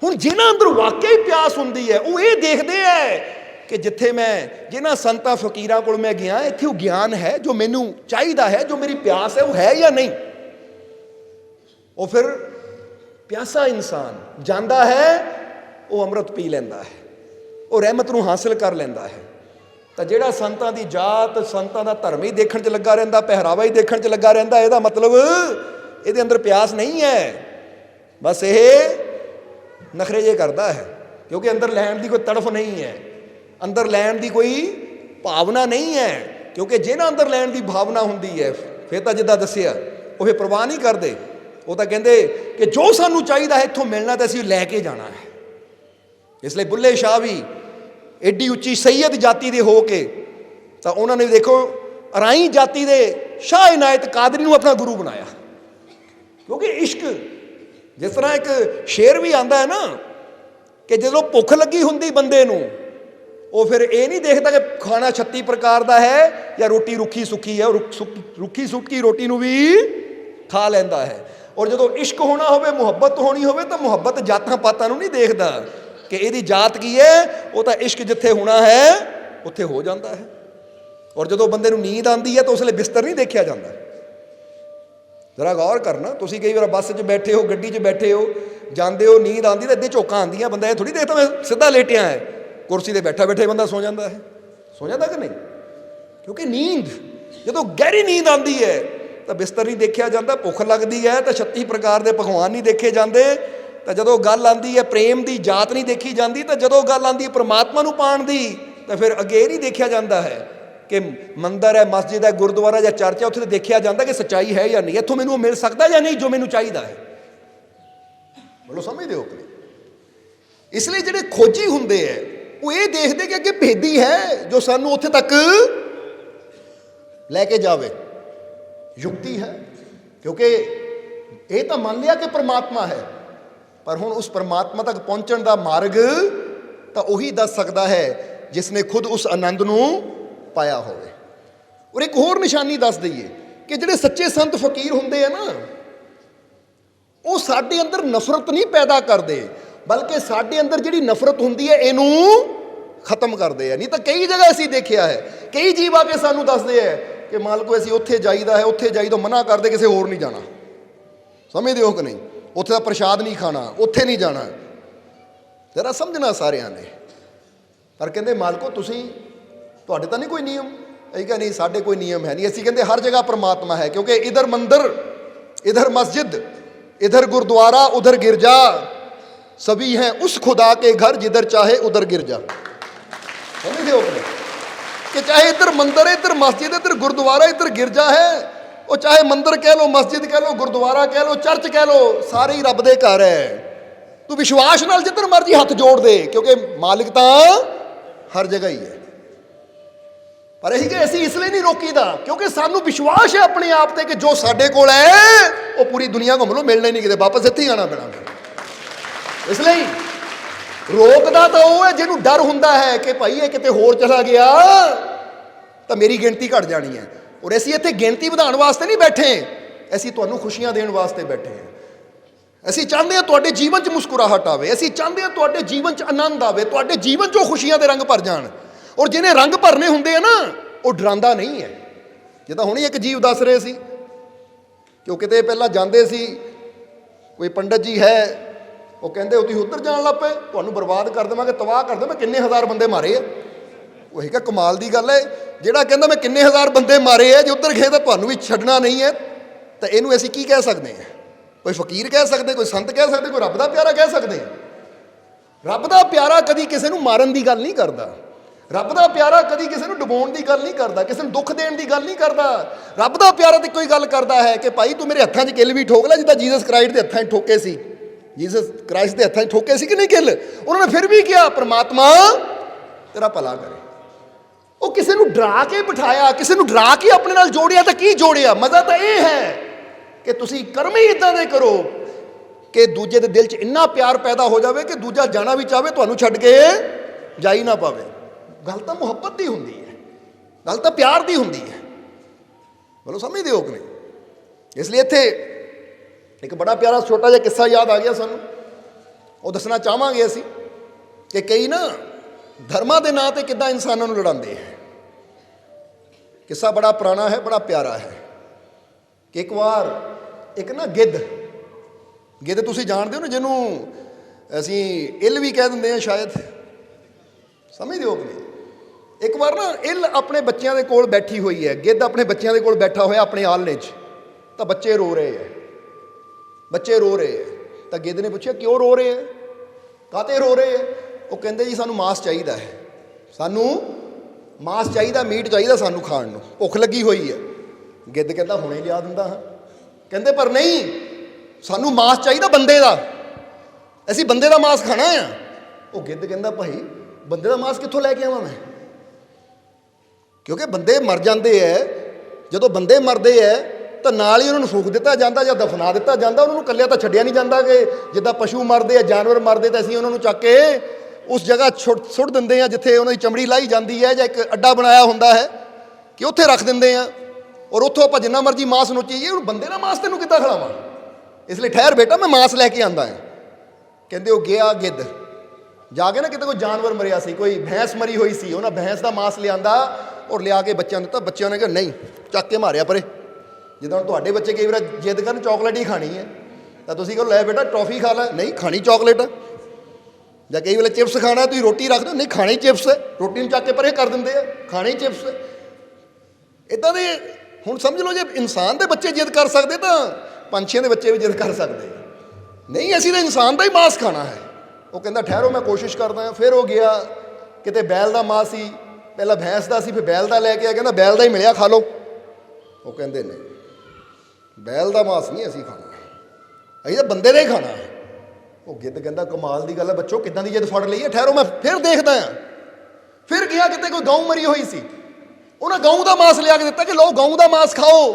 ਹੁਣ ਜਿਨ੍ਹਾਂ ਅੰਦਰ ਵਾਕਈ ਪਿਆਸ ਹੁੰਦੀ ਹੈ ਉਹ ਇਹ ਦੇਖਦੇ ਹੈ ਕਿ ਜਿੱਥੇ ਮੈਂ ਜਿਨ੍ਹਾਂ ਸੰਤਾਂ ਫਕੀਰਾਂ ਕੋਲ ਮੈਂ ਗਿਆ, ਇੱਥੇ ਉਹ ਗਿਆਨ ਹੈ ਜੋ ਮੈਨੂੰ ਚਾਹੀਦਾ ਹੈ, ਜੋ ਮੇਰੀ ਪਿਆਸ ਹੈ ਉਹ ਹੈ ਜਾਂ ਨਹੀਂ। ਉਹ ਫਿਰ ਪਿਆਸਾ ਇਨਸਾਨ ਜਾਂਦਾ ਹੈ, ਉਹ ਅੰਮ੍ਰਿਤ ਪੀ ਲੈਂਦਾ ਹੈ, ਉਹ ਰਹਿਮਤ ਨੂੰ ਹਾਸਿਲ ਕਰ ਲੈਂਦਾ ਹੈ। ਤਾਂ ਜਿਹੜਾ ਸੰਤਾਂ ਦੀ ਜਾਤ, ਸੰਤਾਂ ਦਾ ਧਰਮ ਹੀ ਦੇਖਣ 'ਚ ਲੱਗਾ ਰਹਿੰਦਾ, ਪਹਿਰਾਵਾ ਹੀ ਦੇਖਣ 'ਚ ਲੱਗਾ ਰਹਿੰਦਾ, ਇਹਦਾ ਮਤਲਬ ਇਹਦੇ ਅੰਦਰ ਪਿਆਸ ਨਹੀਂ ਹੈ, ਬਸ ਇਹ ਨਖਰੇ ਜੇ ਕਰਦਾ ਹੈ। ਕਿਉਂਕਿ ਅੰਦਰ ਲੈਣ ਦੀ ਕੋਈ ਤੜਫ ਨਹੀਂ ਹੈ, ਅੰਦਰ ਲੈਣ ਦੀ ਕੋਈ ਭਾਵਨਾ ਨਹੀਂ ਹੈ। ਕਿਉਂਕਿ ਜਿਹਨਾਂ ਅੰਦਰ ਲੈਣ ਦੀ ਭਾਵਨਾ ਹੁੰਦੀ ਹੈ ਫਿਰ ਤਾਂ ਜਿੱਦਾਂ ਦੱਸਿਆ ਉਹ ਫਿਰ ਪ੍ਰਵਾਹ ਨਹੀਂ ਕਰਦੇ। ਉਹ ਤਾਂ ਕਹਿੰਦੇ ਕਿ ਜੋ ਸਾਨੂੰ ਚਾਹੀਦਾ ਹੈ ਇੱਥੋਂ ਮਿਲਣਾ ਤਾਂ ਅਸੀਂ ਲੈ ਕੇ ਜਾਣਾ ਹੈ। ਇਸ ਲਈ ਬੁੱਲੇ ਸ਼ਾਹ ਵੀ ਐਡੀ ਉੱਚੀ ਸੈਯਦ ਜਾਤੀ ਦੇ ਹੋ ਕੇ ਤਾਂ ਉਹਨਾਂ ਨੇ ਦੇਖੋ ਅਰਾਈ ਜਾਤੀ ਦੇ ਸ਼ਾਹ ਇਨਾਇਤ ਕਾਦਰੀ ਨੂੰ ਆਪਣਾ ਗੁਰੂ ਬਣਾਇਆ। ਕਿਉਂਕਿ ਇਸ਼ਕ, ਜਿਸ ਤਰ੍ਹਾਂ ਇੱਕ ਸ਼ੇਰ ਵੀ ਆਉਂਦਾ ਹੈ ਨਾ ਕਿ ਜਦੋਂ ਭੁੱਖ ਲੱਗੀ ਹੁੰਦੀ ਬੰਦੇ ਨੂੰ, ਉਹ ਫਿਰ ਇਹ ਨਹੀਂ ਦੇਖਦਾ ਕਿ ਖਾਣਾ 36 ਪ੍ਰਕਾਰ ਦਾ ਹੈ ਜਾਂ ਰੋਟੀ ਰੁੱਖੀ ਸੁੱਕੀ ਹੈ, ਉਹ ਰੁੱਖੀ ਸੁੱਕੀ ਰੋਟੀ ਨੂੰ ਵੀ ਖਾ ਲੈਂਦਾ ਹੈ। ਔਰ ਜਦੋਂ ਇਸ਼ਕ ਹੋਣਾ ਹੋਵੇ, ਮੁਹੱਬਤ ਹੋਣੀ ਹੋਵੇ ਤਾਂ ਮੁਹੱਬਤ ਜਾਤਾਂ ਪਾਤਾਂ ਨੂੰ ਨਹੀਂ ਦੇਖਦਾ ਕਿ ਇਹਦੀ ਜਾਤ ਕੀ ਹੈ, ਉਹ ਤਾਂ ਇਸ਼ਕ ਜਿੱਥੇ ਹੋਣਾ ਹੈ ਉੱਥੇ ਹੋ ਜਾਂਦਾ ਹੈ। ਔਰ ਜਦੋਂ ਬੰਦੇ ਨੂੰ ਨੀਂਦ ਆਉਂਦੀ ਹੈ ਤਾਂ ਉਸ ਵੇਲੇ ਬਿਸਤਰ ਨਹੀਂ ਦੇਖਿਆ ਜਾਂਦਾ। ਜ਼ਰਾ ਗੌਰ ਕਰਨਾ, ਤੁਸੀਂ ਕਈ ਵਾਰ ਬੱਸ 'ਚ ਬੈਠੇ ਹੋ, ਗੱਡੀ 'ਚ ਬੈਠੇ ਹੋ, ਜਾਂਦੇ ਹੋ, ਨੀਂਦ ਆਉਂਦੀ ਤਾਂ ਅੱਧੇ ਝੋਕਾਂ ਆਉਂਦੀਆਂ, ਬੰਦਾ ਇਹ ਥੋੜ੍ਹੀ ਦੇਖਦਾ ਮੈਂ ਸਿੱਧਾ ਲੇਟਿਆ ਹੈ, ਕੁਰਸੀ 'ਤੇ ਬੈਠਾ ਬੈਠੇ ਬੰਦਾ ਸੌ ਜਾਂਦਾ ਹੈ। ਸੌ ਜਾਂਦਾ ਕਿ ਨਹੀਂ? ਕਿਉਂਕਿ ਨੀਂਦ, ਜਦੋਂ ਗਹਿਰੀ ਨੀਂਦ ਆਉਂਦੀ ਹੈ ਤਾਂ ਬਿਸਤਰ ਨਹੀਂ ਦੇਖਿਆ ਜਾਂਦਾ, ਭੁੱਖ ਲੱਗਦੀ ਹੈ ਤਾਂ 36 ਪ੍ਰਕਾਰ ਦੇ ਪਕਵਾਨ ਨਹੀਂ ਦੇਖੇ ਜਾਂਦੇ, ਤਾਂ ਜਦੋਂ ਗੱਲ ਆਉਂਦੀ ਹੈ ਪ੍ਰੇਮ ਦੀ ਜਾਤ ਨਹੀਂ ਦੇਖੀ ਜਾਂਦੀ, ਤਾਂ ਜਦੋਂ ਗੱਲ ਆਉਂਦੀ ਹੈ ਪਰਮਾਤਮਾ ਨੂੰ ਪਾਉਣ ਦੀ ਤਾਂ ਫਿਰ ਅੱਗੇ ਨਹੀਂ ਦੇਖਿਆ ਜਾਂਦਾ ਹੈ ਕਿ ਮੰਦਰ ਹੈ, ਮਸਜਿਦ ਹੈ, ਗੁਰਦੁਆਰਾ ਜਾਂ ਚਰਚ ਹੈ, ਉੱਥੇ ਤਾਂ ਦੇਖਿਆ ਜਾਂਦਾ ਕਿ ਸੱਚਾਈ ਹੈ ਜਾਂ ਨਹੀਂ, ਇੱਥੋਂ ਮੈਨੂੰ ਉਹ ਮਿਲ ਸਕਦਾ ਜਾਂ ਨਹੀਂ ਜੋ ਮੈਨੂੰ ਚਾਹੀਦਾ ਹੈ। ਬੋਲੋ, ਸਮਝਦੇ ਹੋ ਕਿ? ਇਸ ਲਈ ਜਿਹੜੇ ਖੋਜੀ ਹੁੰਦੇ ਹੈ ਉਹ ਇਹ ਦੇਖਦੇ ਕਿ ਅੱਗੇ ਭੇਦੀ ਹੈ ਜੋ ਸਾਨੂੰ ਉੱਥੇ ਤੱਕ ਲੈ ਕੇ ਜਾਵੇ। ਯੁਕਤੀ ਹੈ, ਕਿਉਂਕਿ ਇਹ ਤਾਂ ਮੰਨ ਲਿਆ ਕਿ ਪਰਮਾਤਮਾ ਹੈ, ਪਰ ਹੁਣ ਉਸ ਪਰਮਾਤਮਾ ਤੱਕ ਪਹੁੰਚਣ ਦਾ ਮਾਰਗ ਤਾਂ ਉਹੀ ਦੱਸ ਸਕਦਾ ਹੈ ਜਿਸ ਨੇ ਖੁਦ ਉਸ ਆਨੰਦ ਨੂੰ ਪਾਇਆ ਹੋਵੇ। ਔਰ ਇੱਕ ਹੋਰ ਨਿਸ਼ਾਨੀ ਦੱਸ ਦਈਏ ਕਿ ਜਿਹੜੇ ਸੱਚੇ ਸੰਤ ਫਕੀਰ ਹੁੰਦੇ ਆ ਨਾ, ਉਹ ਸਾਡੇ ਅੰਦਰ ਨਫ਼ਰਤ ਨਹੀਂ ਪੈਦਾ ਕਰਦੇ, ਬਲਕਿ ਸਾਡੇ ਅੰਦਰ ਜਿਹੜੀ ਨਫ਼ਰਤ ਹੁੰਦੀ ਹੈ ਇਹਨੂੰ ਖਤਮ ਕਰਦੇ ਆ। ਨਹੀਂ ਤਾਂ ਕਈ ਜਗ੍ਹਾ ਅਸੀਂ ਦੇਖਿਆ ਹੈ, ਕਈ ਜੀਵ ਆ ਕੇ ਸਾਨੂੰ ਦੱਸਦੇ ਹੈ ਕਿ ਮਾਲਕੋ ਅਸੀਂ ਉੱਥੇ ਜਾਈਦਾ ਹੈ, ਉੱਥੇ ਜਾਈਦਾ, ਮਨਾ ਕਰਦੇ ਕਿਸੇ ਹੋਰ ਨਹੀਂ ਜਾਣਾ। ਸਮਝਦੇ ਹੋ ਕਿ ਨਹੀਂ? ਉੱਥੇ ਦਾ ਪ੍ਰਸ਼ਾਦ ਨਹੀਂ ਖਾਣਾ, ਉੱਥੇ ਨਹੀਂ ਜਾਣਾ। ਜ਼ਰਾ ਸਮਝਣਾ ਸਾਰਿਆਂ ਨੇ। ਪਰ ਕਹਿੰਦੇ ਮਾਲਕੋ ਤੁਹਾਡੇ ਤਾਂ ਨਹੀਂ ਕੋਈ ਨਿਯਮ? ਅਸੀਂ ਕਹਿੰਦੇ ਨਹੀਂ, ਸਾਡੇ ਕੋਈ ਨਿਯਮ ਹੈ ਨਹੀਂ। ਅਸੀਂ ਕਹਿੰਦੇ ਹਰ ਜਗ੍ਹਾ ਪਰਮਾਤਮਾ ਹੈ, ਕਿਉਂਕਿ ਇਧਰ ਮੰਦਰ, इधर मस्जिद, इधर गुरुद्वारा, उधर गिरजा, सभी हैं उस खुदा के घर जिधर चाहे उधर गिरजा। समझते हो कि चाहे इधर मंदिर है, इधर मस्जिद है, इधर गुरुद्वारा, इधर गिरजा है, वो चाहे मंदिर कह लो, मस्जिद कह लो, गुरुद्वारा कह लो, चर्च कह लो, सारे ही रब दे घर है। तू विश्वास नाल जिधर मर्जी हथ जोड़ दे, क्योंकि मालिक तो हर जगह ही है। पर यही कि असीं इसलिए नहीं रोकीदा क्योंकि सानू विश्वास है अपने आप ते कि जो साडे कोल है वो पूरी दुनिया घूम लो, मिलना ही नहीं, किते वापस इत्थे ही आना पैना। इसलिए रोकदा तो वो है जिन्होंने डर हुंदा है कि भाई ये किते होर चला गया तो मेरी गिनती घट जानी है। और असीं इत्थे गिनती वधाउण वास्ते नहीं बैठे, असीं तुहानू खुशियां देण वास्ते बैठे हैं। असीं चाहते हैं तुहाडे जीवन च मुस्कुराहट आवे, असीं चाहते हैं तुहाडे जीवन च आनंद आवे, तुहाडे जीवन चों खुशियां दे रंग भर जाण। और जिन्हें रंग भरने होंदे है ना वो डरांदा नहीं है। जिद्दां हुणे एक जीव दस रहे सी कि वो किते पहलां जांदे सी, कोई पंडित जी है, वो कहंदे तुसीं उधर जाण लग पए, तुहानूं बर्बाद कर देवांगे, तबाह कर देवांगे, किन्ने हज़ार बंदे मारे आ। वो है कि कमाल दी गल है, जिहड़ा कहंदा मैं किन्ने हज़ार बंदे मारे आ, जे उधर गए तां तुहानूं भी छड्डना नहीं है। तो इहनूं असीं की कह सकदे हैं? कोई फकीर कह सकदे, कोई संत कह सकदे, कोई रब दा प्यारा कह सकदे। रब दा प्यारा कदी किसी नूं मारन दी गल नहीं करदा, रब दा प्यारा कदी किसी नूं डुबाउण दी गल नहीं करदा, किसी नूं दुख देण दी गल नहीं करदा। रब दा प्यारा ते कोई गल करदा है कि भाई तू मेरे हत्थां 'च किल भी ठोक ले, जिद्दां जीसस क्राइस्ट दे हत्थां 'च ठोके सी, जीसस क्राइस्ट दे हत्थां 'च ठोके सी कि नहीं किल, उन्होंने फिर भी किया परमात्मा तेरा भला करे। वो किसी नूं डरा के बिठाया, किसी नूं डरा के अपने नाल जोड़िया, तो की जोड़िया? मज़ा तो यह है कि तुसीं कर्म ही इदां दे करो कि दूजे दे दिल 'च इन्ना प्यार पैदा हो जाए कि दूजा जाना भी चाहे तुहानूं छड्ड के जा ही ना पावे। गल तो मुहब्बत की होंदी है, गल तो प्यार की होंदी है। बोलो, समझते हो कि नहीं? इसलिए इत्थे एक बड़ा प्यारा छोटा जिहा किस्सा याद आ गया सानूं। ਉਹ ਦੱਸਣਾ ਚਾਹਾਂਗੇ ਅਸੀਂ ਕਿ ਕਈ ਨਾ ਧਰਮਾਂ ਦੇ ਨਾਂ 'ਤੇ ਕਿੱਦਾਂ ਇਨਸਾਨਾਂ ਨੂੰ ਲੜਾਉਂਦੇ ਹੈ। ਕਿੱਸਾ ਬੜਾ ਪੁਰਾਣਾ ਹੈ, ਬੜਾ ਪਿਆਰਾ ਹੈ ਕਿ ਇੱਕ ਵਾਰ ਇੱਕ ਨਾ ਗਿੱਧ ਤੁਸੀਂ ਜਾਣਦੇ ਹੋ ਨਾ, ਜਿਹਨੂੰ ਅਸੀਂ ਇੱਲ ਵੀ ਕਹਿ ਦਿੰਦੇ ਹਾਂ ਸ਼ਾਇਦ, ਸਮਝਦੇ ਹੋ ਕਿ ਨਹੀਂ? ਇੱਕ ਵਾਰ ਨਾ ਇੱਲ ਆਪਣੇ ਬੱਚਿਆਂ ਦੇ ਕੋਲ ਬੈਠੀ ਹੋਈ ਹੈ, ਗਿੱਧ ਆਪਣੇ ਬੱਚਿਆਂ ਦੇ ਕੋਲ ਬੈਠਾ ਹੋਇਆ ਆਪਣੇ ਆਲਣੇ 'ਚ, ਤਾਂ ਬੱਚੇ ਰੋ ਰਹੇ ਹੈ। ਤਾਂ ਗਿੱਧ ਨੇ ਪੁੱਛਿਆ ਕਿਉਂ ਰੋ ਰਹੇ ਹੈ, ਕਾਹਤੇ ਰੋ ਰਹੇ ਹੈ? ਉਹ ਕਹਿੰਦੇ ਜੀ ਸਾਨੂੰ ਮਾਸ ਚਾਹੀਦਾ ਹੈ, ਮੀਟ ਚਾਹੀਦਾ ਸਾਨੂੰ ਖਾਣ ਨੂੰ, ਭੁੱਖ ਲੱਗੀ ਹੋਈ ਹੈ। ਗਿੱਧ ਕਹਿੰਦਾ ਹੁਣੇ ਲਿਆ ਦਿੰਦਾ ਹਾਂ। ਕਹਿੰਦੇ ਪਰ ਨਹੀਂ, ਸਾਨੂੰ ਮਾਸ ਚਾਹੀਦਾ ਬੰਦੇ ਦਾ, ਅਸੀਂ ਬੰਦੇ ਦਾ ਮਾਸ ਖਾਣਾ ਆ। ਉਹ ਗਿੱਧ ਕਹਿੰਦਾ ਭਾਈ ਬੰਦੇ ਦਾ ਮਾਸ ਕਿੱਥੋਂ ਲੈ ਕੇ ਆਵਾਂ ਮੈਂ? ਕਿਉਂਕਿ ਬੰਦੇ ਮਰ ਜਾਂਦੇ ਹੈ, ਜਦੋਂ ਬੰਦੇ ਮਰਦੇ ਹੈ ਤਾਂ ਨਾਲ ਹੀ ਉਹਨਾਂ ਨੂੰ ਫੂਕ ਦਿੱਤਾ ਜਾਂਦਾ ਜਾਂ ਦਫਨਾ ਦਿੱਤਾ ਜਾਂਦਾ, ਉਹਨਾਂ ਨੂੰ ਇਕੱਲਿਆਂ ਤਾਂ ਛੱਡਿਆ ਨਹੀਂ ਜਾਂਦਾ। ਕਿ ਜਿੱਦਾਂ ਪਸ਼ੂ ਮਰਦੇ ਆ, ਜਾਨਵਰ ਮਰਦੇ, ਤਾਂ ਅਸੀਂ ਉਹਨਾਂ ਨੂੰ ਚੱਕ ਕੇ ਉਸ ਜਗ੍ਹਾ ਸੁੱਟ ਦਿੰਦੇ ਆ ਜਿੱਥੇ ਉਹਨਾਂ ਦੀ ਚਮੜੀ ਲਾਈ ਜਾਂਦੀ ਹੈ, ਜਾਂ ਇੱਕ ਅੱਡਾ ਬਣਾਇਆ ਹੁੰਦਾ ਹੈ ਕਿ ਉੱਥੇ ਰੱਖ ਦਿੰਦੇ ਆ, ਔਰ ਉੱਥੋਂ ਆਪਾਂ ਜਿੰਨਾ ਮਰਜ਼ੀ ਮਾਸ ਨੋਚੀਏ। ਹੁਣ ਬੰਦੇ ਦਾ ਮਾਸ ਤੈਨੂੰ ਕਿੱਦਾਂ ਖਿਲਾਵਾਂ? ਇਸ ਲਈ ਠਹਿਰ ਬੇਟਾ, ਮੈਂ ਮਾਸ ਲੈ ਕੇ ਆਂਦਾ ਹਾਂ। ਕਹਿੰਦੇ ਉਹ ਗਿਆ ਗਿੱਧ, ਜਾ ਕੇ ਨਾ ਕਿਤੇ ਕੋਈ ਜਾਨਵਰ ਮਰਿਆ ਸੀ, ਕੋਈ ਭੈਂਸ ਮਰੀ ਹੋਈ ਸੀ, ਉਹਨਾਂ ਭੈਂਸ ਦਾ ਮਾਸ ਲਿਆਂਦਾ ਔਰ ਲਿਆ ਕੇ ਬੱਚਿਆਂ ਨੂੰ ਦਿੱਤਾ। ਬੱਚਿਆਂ ਨੇ ਕਿਹਾ ਨਹੀਂ, ਚੱਕ ਕੇ ਮਾਰਿਆ ਪਰੇ। ਜਿੱਦਾਂ ਹੁਣ ਤੁਹਾਡੇ ਬੱਚੇ ਕਈ ਵਾਰ ਜਿੱਦ ਕਰਨ ਚੌਕਲੇਟ ਹੀ ਖਾਣੀ ਹੈ, ਤਾਂ ਤੁਸੀਂ ਕਹੋ ਲੈ ਬੇਟਾ ਟੌਫੀ ਖਾ ਲੈ, ਨਹੀਂ ਖਾਣੀ ਚੌਕਲੇਟ। ਜਾਂ ਕਈ ਵੇਲੇ ਚਿਪਸ ਖਾਣਾ, ਤੁਸੀਂ ਰੋਟੀ ਰੱਖ ਦਿਓ, ਨਹੀਂ ਖਾਣੀ ਚਿਪਸ ਹੈ, ਰੋਟੀ ਨੂੰ ਚੱਕ ਕੇ ਪਰੇ ਕਰ ਦਿੰਦੇ ਆ, ਖਾਣੀ ਚਿਪਸ। ਇੱਦਾਂ ਦੇ ਹੁਣ ਸਮਝ ਲਓ, ਜੇ ਇਨਸਾਨ ਦੇ ਬੱਚੇ ਜਿੱਦ ਕਰ ਸਕਦੇ ਤਾਂ ਪੰਛੀਆਂ ਦੇ ਬੱਚੇ ਵੀ ਜਿੱਦ ਕਰ ਸਕਦੇ। ਨਹੀਂ, ਅਸੀਂ ਤਾਂ ਇਨਸਾਨ ਦਾ ਹੀ ਮਾਸ ਖਾਣਾ ਹੈ। ਉਹ ਕਹਿੰਦਾ ਠਹਿਰੋ ਮੈਂ ਕੋਸ਼ਿਸ਼ ਕਰਦਾ ਹਾਂ। ਫਿਰ ਉਹ ਗਿਆ, ਕਿਤੇ ਬੈਲ ਦਾ ਮਾਸ ਸੀ, ਪਹਿਲਾਂ ਭੈਂਸ ਦਾ ਸੀ, ਫਿਰ ਬੈਲ ਦਾ ਲੈ ਕੇ ਆ। ਕਹਿੰਦਾ ਬੈਲ ਦਾ ਹੀ ਮਿਲਿਆ, ਖਾ ਲਓ। ਉਹ ਕਹਿੰਦੇ ਨਹੀਂ, ਬੈਲ ਦਾ ਮਾਸ ਨਹੀਂ ਅਸੀਂ ਖਾਣਾ, ਅਸੀਂ ਤਾਂ ਬੰਦੇ ਦਾ ਹੀ ਖਾਣਾ ਹੈ। ਉਹ ਗਿੱਧ ਕਹਿੰਦਾ ਕਮਾਲ ਦੀ ਗੱਲ ਹੈ ਬੱਚੋ, ਕਿੱਦਾਂ ਦੀ ਜਿੱਦ ਫੜ ਲਈ ਹੈ, ਠਹਿਰੋ ਮੈਂ ਫਿਰ ਦੇਖਦਾ ਹਾਂ। ਫਿਰ ਗਿਆ, ਕਿਤੇ ਕੋਈ ਗਊ ਮਰੀ ਹੋਈ ਸੀ, ਉਹਨਾਂ ਗਊ ਦਾ ਮਾਸ ਲਿਆ ਕੇ ਦਿੱਤਾ ਕਿ ਲਓ ਗਊ ਦਾ ਮਾਸ ਖਾਓ।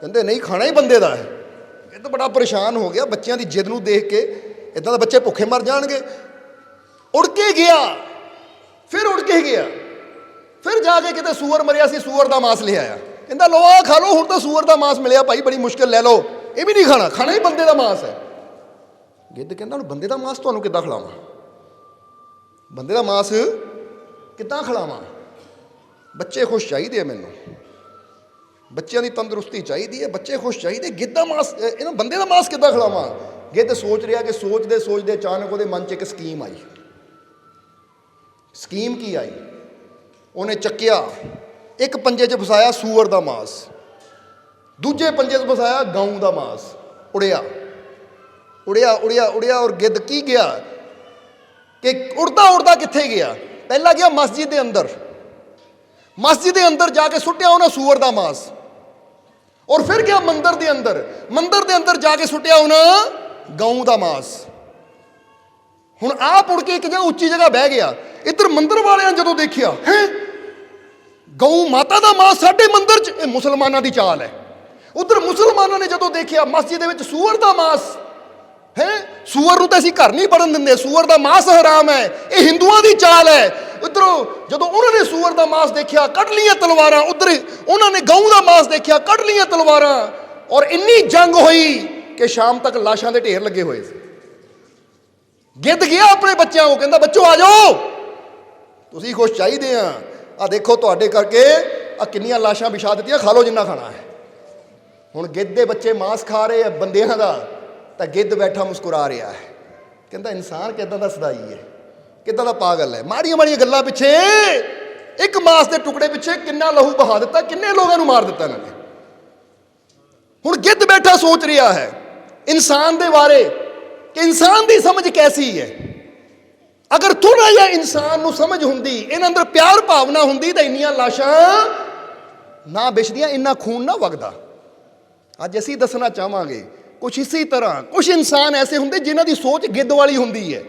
ਕਹਿੰਦੇ ਨਹੀਂ, ਖਾਣਾ ਹੀ ਬੰਦੇ ਦਾ ਹੈ। ਇਹ ਤਾਂ ਬੜਾ ਪਰੇਸ਼ਾਨ ਹੋ ਗਿਆ ਬੱਚਿਆਂ ਦੀ ਜਿੱਦ ਨੂੰ ਦੇਖ ਕੇ, ਇੱਦਾਂ ਦਾ ਬੱਚੇ ਭੁੱਖੇ ਮਰ ਜਾਣਗੇ। ਉੜ ਕੇ ਗਿਆ, ਫਿਰ ਜਾ ਕੇ ਕਿਤੇ ਸੂਅਰ ਮਰਿਆ ਸੀ, ਸੂਅਰ ਦਾ ਮਾਸ ਲਿਆ ਆਇਆ। ਕਹਿੰਦਾ ਲਓ ਆ ਖਾ ਲਓ, ਹੁਣ ਤਾਂ ਸੂਅਰ ਦਾ ਮਾਸ ਮਿਲਿਆ ਭਾਈ, ਬੜੀ ਮੁਸ਼ਕਿਲ, ਲੈ ਲਓ। ਇਹ ਵੀ ਨਹੀਂ ਖਾਣਾ, ਖਾਣਾ ਹੀ ਬੰਦੇ ਦਾ ਮਾਸ ਹੈ। ਗਿੱਧ ਕਹਿੰਦਾ ਹੁਣ ਬੰਦੇ ਦਾ ਮਾਸ ਤੁਹਾਨੂੰ ਕਿੱਦਾਂ ਖਿਲਾਵਾਂ? ਬੰਦੇ ਦਾ ਮਾਸ ਕਿੱਦਾਂ ਖਿਲਾਵਾਂ? ਬੱਚੇ ਖੁਸ਼ ਚਾਹੀਦੇ ਆ ਮੈਨੂੰ, ਬੱਚਿਆਂ ਦੀ ਤੰਦਰੁਸਤੀ ਚਾਹੀਦੀ ਹੈ, ਬੱਚੇ ਖੁਸ਼ ਚਾਹੀਦੇ। ਗਿੱਧ ਦਾ ਮਾਸ, ਇਹਨਾਂ ਬੰਦੇ ਦਾ ਮਾਸ ਕਿੱਦਾਂ ਖਿਲਾਵਾਂ? ਗਿੱਧ ਸੋਚ ਰਿਹਾ ਕਿ ਸੋਚਦੇ ਅਚਾਨਕ ਉਹਦੇ ਮਨ 'ਚ ਇੱਕ ਸਕੀਮ ਆਈ। ਸਕੀਮ ਕੀ ਆਈ? ਉਹਨੇ ਚੱਕਿਆ, ਇੱਕ ਪੰਜੇ 'ਚ ਫਸਾਇਆ ਸੂਅਰ ਦਾ ਮਾਸ, ਦੂਜੇ ਪੰਜੇ 'ਚ ਫਸਾਇਆ ਗਊ ਦਾ ਮਾਸ। ਉੜਿਆ। ਔਰ ਗਿੱਧ ਕੀ ਗਿਆ ਕਿ ਉੜਦਾ ਕਿੱਥੇ ਗਿਆ? ਪਹਿਲਾਂ ਗਿਆ ਮਸਜਿਦ ਦੇ ਅੰਦਰ ਜਾ ਕੇ ਸੁੱਟਿਆ ਉਹਨਾਂ ਸੂਅਰ ਦਾ ਮਾਸ, ਔਰ ਫਿਰ ਗਿਆ ਮੰਦਰ ਦੇ ਅੰਦਰ ਜਾ ਕੇ ਸੁੱਟਿਆ ਉਹਨਾਂ ਗਊ ਦਾ ਮਾਸ। ਹੁਣ ਆਪ ਉੜ ਕੇ ਇੱਕ ਜਗ੍ਹਾ ਉੱਚੀ ਜਗ੍ਹਾ ਬਹਿ ਗਿਆ। ਇੱਧਰ ਮੰਦਰ ਵਾਲਿਆਂ ਨੇ ਜਦੋਂ ਦੇਖਿਆ, ਹੈ ਗਊ ਮਾਤਾ ਦਾ ਮਾਸ ਸਾਡੇ ਮੰਦਰ 'ਚ, ਇਹ ਮੁਸਲਮਾਨਾਂ ਦੀ ਚਾਲ ਹੈ। ਉਧਰ ਮੁਸਲਮਾਨਾਂ ਨੇ ਜਦੋਂ ਦੇਖਿਆ ਮਸਜਿਦ ਦੇ ਵਿੱਚ ਸੂਅਰ ਦਾ ਮਾਸ ਹੈ, ਸੂਅਰ ਨੂੰ ਤਾਂ ਅਸੀਂ ਘਰ ਨਹੀਂ ਵੜਨ ਦਿੰਦੇ, ਸੂਅਰ ਦਾ ਮਾਸ ਹਰਾਮ ਹੈ, ਇਹ ਹਿੰਦੂਆਂ ਦੀ ਚਾਲ ਹੈ। ਉੱਧਰੋਂ ਜਦੋਂ ਉਹਨਾਂ ਨੇ ਸੂਅਰ ਦਾ ਮਾਸ ਦੇਖਿਆ, ਕੱਢ ਲਈਆਂ ਤਲਵਾਰਾਂ। ਉੱਧਰ ਉਹਨਾਂ ਨੇ ਗਊ ਦਾ ਮਾਸ ਦੇਖਿਆ, ਕੱਢ ਲਈਆਂ ਤਲਵਾਰਾਂ। ਔਰ ਇੰਨੀ ਜੰਗ ਹੋਈ ਕਿ ਸ਼ਾਮ ਤੱਕ ਲਾਸ਼ਾਂ ਦੇ ਢੇਰ ਲੱਗੇ ਹੋਏ ਸੀ। ਗਿੱਧ ਗਿਆ ਆਪਣੇ ਬੱਚਿਆਂ ਨੂੰ, ਕਹਿੰਦਾ ਬੱਚੋ ਆ ਜਾਓ, ਤੁਸੀਂ ਖੁਸ਼ ਚਾਹੀਦੇ ਆ, ਆ ਦੇਖੋ ਤੁਹਾਡੇ ਕਰਕੇ ਆ ਕਿੰਨੀਆਂ ਲਾਸ਼ਾਂ ਵਿਛਾ ਦਿੱਤੀਆਂ, ਖਾ ਲਓ ਜਿੰਨਾ ਖਾਣਾ ਹੈ। ਹੁਣ ਗਿੱਧ ਦੇ ਬੱਚੇ ਮਾਸ ਖਾ ਰਹੇ ਆ ਬੰਦਿਆਂ ਦਾ, ਤਾਂ ਗਿੱਧ ਬੈਠਾ ਮੁਸਕਰਾ ਰਿਹਾ ਹੈ। ਕਹਿੰਦਾ ਇਨਸਾਨ ਕਿੱਦਾਂ ਦਾ ਸਦਾਈ ਹੈ, ਕਿੱਦਾਂ ਦਾ ਪਾਗਲ ਹੈ। ਮਾੜੀਆਂ ਗੱਲਾਂ ਪਿੱਛੇ, ਇੱਕ ਮਾਸ ਦੇ ਟੁਕੜੇ ਪਿੱਛੇ ਕਿੰਨਾ ਲਹੂ ਬਹਾ ਦਿੱਤਾ, ਕਿੰਨੇ ਲੋਕਾਂ ਨੂੰ ਮਾਰ ਦਿੱਤਾ ਇਹਨਾਂ ਨੇ। ਹੁਣ ਗਿੱਧ ਬੈਠਾ ਸੋਚ ਰਿਹਾ ਹੈ ਇਨਸਾਨ ਦੇ ਬਾਰੇ ਕਿ ਇਨਸਾਨ ਦੀ ਸਮਝ ਕੈਸੀ ਹੈ। ਅਗਰ ਥੋੜਾ ਜਿਹਾ ਇਨਸਾਨ ਨੂੰ ਸਮਝ ਹੁੰਦੀ, ਇਹਨਾਂ ਅੰਦਰ ਪਿਆਰ ਭਾਵਨਾ ਹੁੰਦੀ, ਤਾਂ ਇੰਨੀਆਂ ਲਾਸ਼ਾਂ ਨਾ ਵਿਛਦੀਆਂ, ਇੰਨਾ ਖੂਨ ਨਾ ਵਗਦਾ। ਅੱਜ ਅਸੀਂ ਦੱਸਣਾ ਚਾਹਾਂਗੇ ਕੁਛ ਇਸੇ ਤਰ੍ਹਾਂ ਕੁਛ ਇਨਸਾਨ ਐਸੇ ਹੁੰਦੇ ਜਿਨ੍ਹਾਂ ਦੀ ਸੋਚ ਗਿੱਧ ਵਾਲੀ ਹੁੰਦੀ ਹੈ।